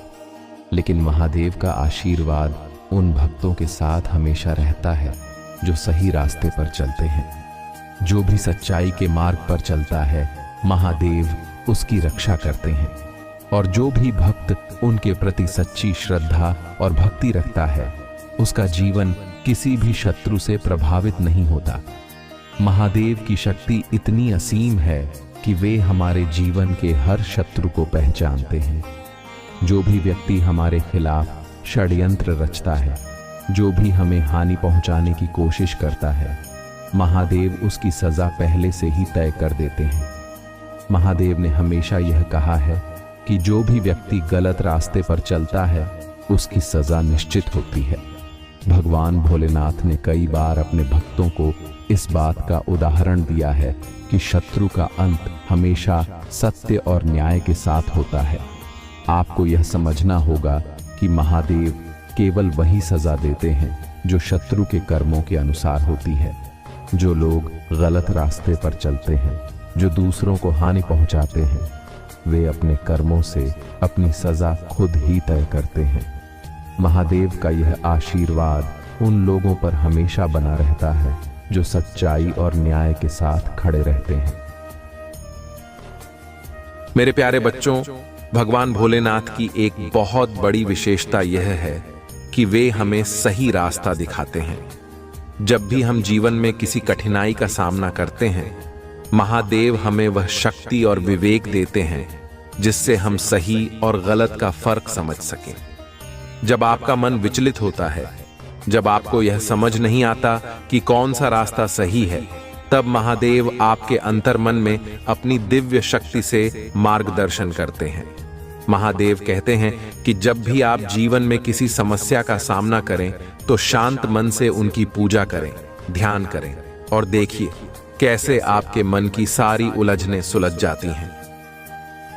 A: लेकिन महादेव का आशीर्वाद उन भक्तों के साथ हमेशा रहता है जो सही रास्ते पर चलते हैं। जो भी सच्चाई के मार्ग पर चलता है, महादेव उसकी रक्षा करते हैं, और जो भी भक्त उनके प्रति सच्ची श्रद्धा और भक्ति रखता है, उसका जीवन किसी भी शत्रु से प्रभावित नहीं होता। महादेव की शक्ति इतनी असीम है कि वे हमारे जीवन के हर शत्रु को पहचानते हैं। जो भी व्यक्ति हमारे खिलाफ षड्यंत्र रचता है, जो भी हमें हानि पहुंचाने की कोशिश करता है, महादेव उसकी सजा पहले से ही तय कर देते हैं। महादेव ने हमेशा यह कहा है कि जो भी व्यक्ति गलत रास्ते पर चलता है उसकी सजा निश्चित होती है। भगवान भोलेनाथ ने कई बार अपने भक्तों को इस बात का उदाहरण दिया है कि शत्रु का अंत हमेशा सत्य और न्याय के साथ होता है। आपको यह समझना होगा कि महादेव केवल वही सजा देते हैं जो शत्रु के कर्मों के अनुसार होती है। जो लोग गलत रास्ते पर चलते हैं, जो दूसरों को हानि पहुंचाते हैं, वे अपने कर्मों से अपनी सजा खुद ही तय करते हैं। महादेव का यह आशीर्वाद उन लोगों पर हमेशा बना रहता है जो सच्चाई और न्याय के साथ खड़े रहते हैं। मेरे प्यारे बच्चों, भगवान भोलेनाथ की एक बहुत बड़ी विशेषता यह है कि वे हमें सही रास्ता दिखाते हैं। जब भी हम जीवन में किसी कठिनाई का सामना करते हैं, महादेव हमें वह शक्ति और विवेक देते हैं जिससे हम सही और गलत का फर्क समझ सकें। जब आपका मन विचलित होता है, जब आपको यह समझ नहीं आता कि कौन सा रास्ता सही है, तब महादेव आपके अंतर्मन में अपनी दिव्य शक्ति से मार्गदर्शन करते हैं। महादेव कहते हैं कि जब भी आप जीवन में किसी समस्या का सामना करें तो शांत मन से उनकी पूजा करें, ध्यान करें, और देखिए कैसे आपके मन की सारी उलझनें सुलझ जाती हैं।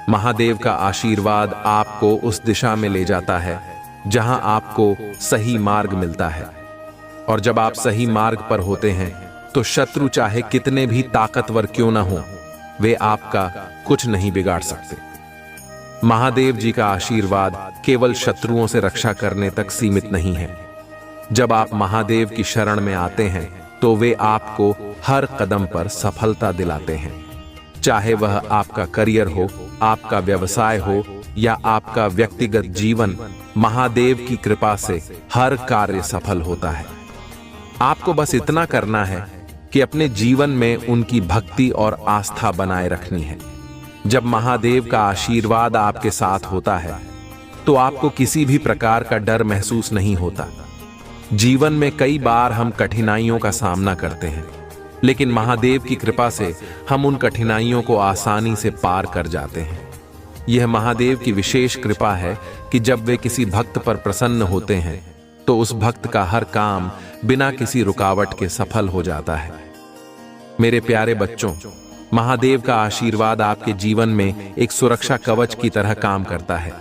A: महादेव का आशीर्वाद आपको उस दिशा में ले जाता है जहां आपको सही मार्ग मिलता है, और जब आप सही मार्ग पर होते हैं तो शत्रु चाहे कितने भी ताकतवर क्यों न हो, वे आपका कुछ नहीं बिगाड़ सकते। महादेव जी का आशीर्वाद केवल शत्रुओं से रक्षा करने तक सीमित नहीं है। जब आप महादेव की शरण में आते हैं तो वे आपको हर कदम पर सफलता दिलाते हैं। चाहे वह आपका करियर हो, आपका व्यवसाय हो या आपका व्यक्तिगत जीवन, महादेव की कृपा से हर कार्य सफल होता है। आपको बस इतना करना है कि अपने जीवन में उनकी भक्ति और आस्था बनाए रखनी है। जब महादेव का आशीर्वाद आपके साथ होता है तो आपको किसी भी प्रकार का डर महसूस नहीं होता। जीवन में कई बार हम कठिनाइयों का सामना करते हैं, लेकिन महादेव की कृपा से हम उन कठिनाइयों को आसानी से पार कर जाते हैं। यह महादेव की विशेष कृपा है कि जब वे किसी भक्त पर प्रसन्न होते हैं तो उस भक्त का हर काम बिना किसी रुकावट के सफल हो जाता है। मेरे प्यारे बच्चों, महादेव का आशीर्वाद आपके जीवन में एक सुरक्षा कवच की तरह काम करता है।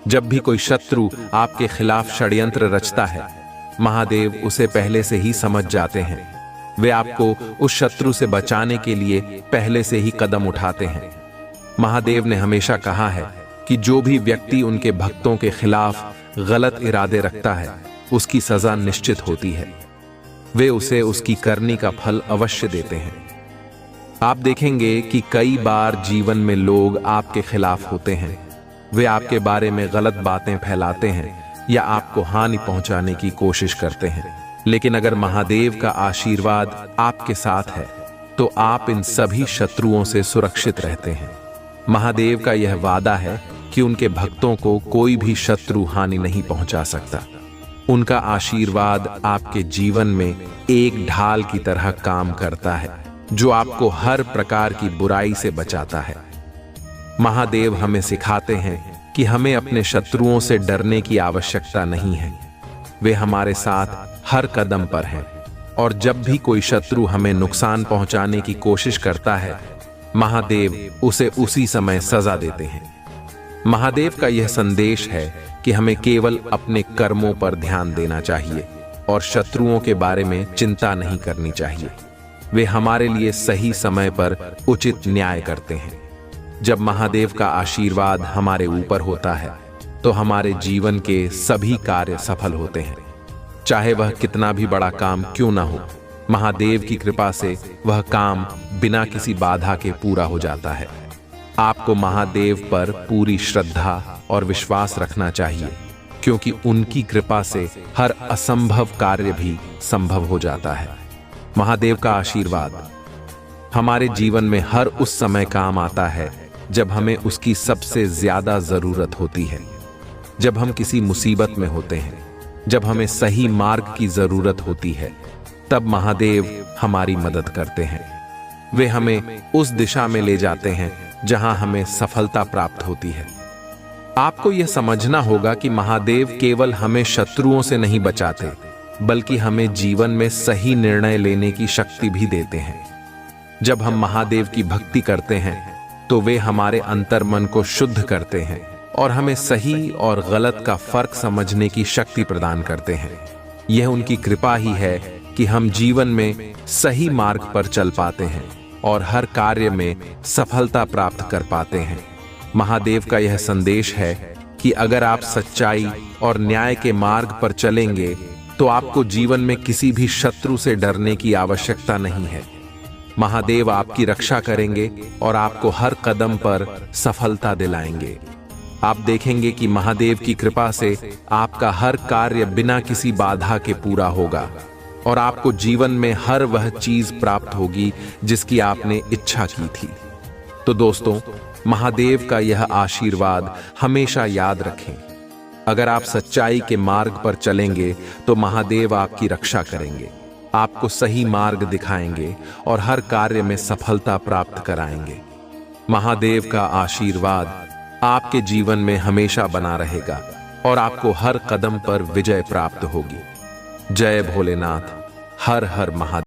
A: जब भी कोई शत्रु आपके खिलाफ षड्यंत्र रचता है, महादेव उसे पहले से ही समझ जाते हैं। वे आपको उस शत्रु से बचाने के लिए पहले से ही कदम उठाते हैं। महादेव ने हमेशा कहा है कि जो भी व्यक्ति उनके भक्तों के खिलाफ गलत इरादे रखता है, उसकी सजा निश्चित होती है। वे उसे उसकी करनी का फल अवश्य देते हैं। आप देखेंगे कि कई बार जीवन में लोग आपके खिलाफ होते हैं। वे आपके बारे में गलत बातें फैलाते हैं या आपको हानि पहुंचाने की कोशिश करते हैं। लेकिन अगर महादेव का आशीर्वाद आपके साथ है तो आप इन सभी शत्रुओं से सुरक्षित रहते हैं। महादेव का यह वादा है कि उनके भक्तों को कोई भी शत्रु हानि नहीं पहुंचा सकता। उनका आशीर्वाद आपके जीवन में एक ढाल की तरह काम करता है जो आपको हर प्रकार की बुराई से बचाता है। महादेव हमें सिखाते हैं कि हमें अपने शत्रुओं से डरने की आवश्यकता नहीं है। वे हमारे साथ हर कदम पर हैं और जब भी कोई शत्रु हमें नुकसान पहुंचाने की कोशिश करता है, महादेव उसे उसी समय सजा देते हैं। महादेव का यह संदेश है कि हमें केवल अपने कर्मों पर ध्यान देना चाहिए और शत्रुओं के बारे में चिंता नहीं करनी चाहिए। वे हमारे लिए सही समय पर उचित न्याय करते हैं। जब महादेव का आशीर्वाद हमारे ऊपर होता है तो हमारे जीवन के सभी कार्य सफल होते हैं, चाहे वह कितना भी बड़ा काम क्यों ना हो। महादेव की कृपा से वह काम बिना किसी बाधा के पूरा हो जाता है। आपको महादेव पर पूरी श्रद्धा और विश्वास रखना चाहिए, क्योंकि उनकी कृपा से हर असंभव कार्य भी संभव हो जाता है। महादेव का आशीर्वाद हमारे जीवन में हर उस समय काम आता है जब हमें उसकी सबसे ज्यादा जरूरत होती है। जब हम किसी मुसीबत में होते हैं, जब हमें सही मार्ग की जरूरत होती है, तब महादेव हमारी मदद करते हैं। वे हमें उस दिशा में ले जाते हैं जहां हमें सफलता प्राप्त होती है। आपको यह समझना होगा कि महादेव केवल हमें शत्रुओं से नहीं बचाते, बल्कि हमें जीवन में सही निर्णय लेने की शक्ति भी देते हैं। जब हम महादेव की भक्ति करते हैं तो वे हमारे अंतर्मन को शुद्ध करते हैं और हमें सही और गलत का फर्क समझने की शक्ति प्रदान करते हैं। यह उनकी कृपा ही है कि हम जीवन में सही मार्ग पर चल पाते हैं और हर कार्य में सफलता प्राप्त कर पाते हैं। महादेव का यह संदेश है कि अगर आप सच्चाई और न्याय के मार्ग पर चलेंगे तो आपको जीवन में किसी भी शत्रु से डरने की आवश्यकता नहीं है। महादेव आपकी रक्षा करेंगे और आपको हर कदम पर सफलता दिलाएंगे। आप देखेंगे कि महादेव की कृपा से आपका हर कार्य बिना किसी बाधा के पूरा होगा और आपको जीवन में हर वह चीज प्राप्त होगी जिसकी आपने इच्छा की थी। तो दोस्तों, महादेव का यह आशीर्वाद हमेशा याद रखें। अगर आप सच्चाई के मार्ग पर चलेंगे तो महादेव आपकी रक्षा करेंगे, आपको सही मार्ग दिखाएंगे और हर कार्य में सफलता प्राप्त कराएंगे। महादेव का आशीर्वाद आपके जीवन में हमेशा बना रहेगा और आपको हर कदम पर विजय प्राप्त होगी। जय भोलेनाथ। हर हर महादेव।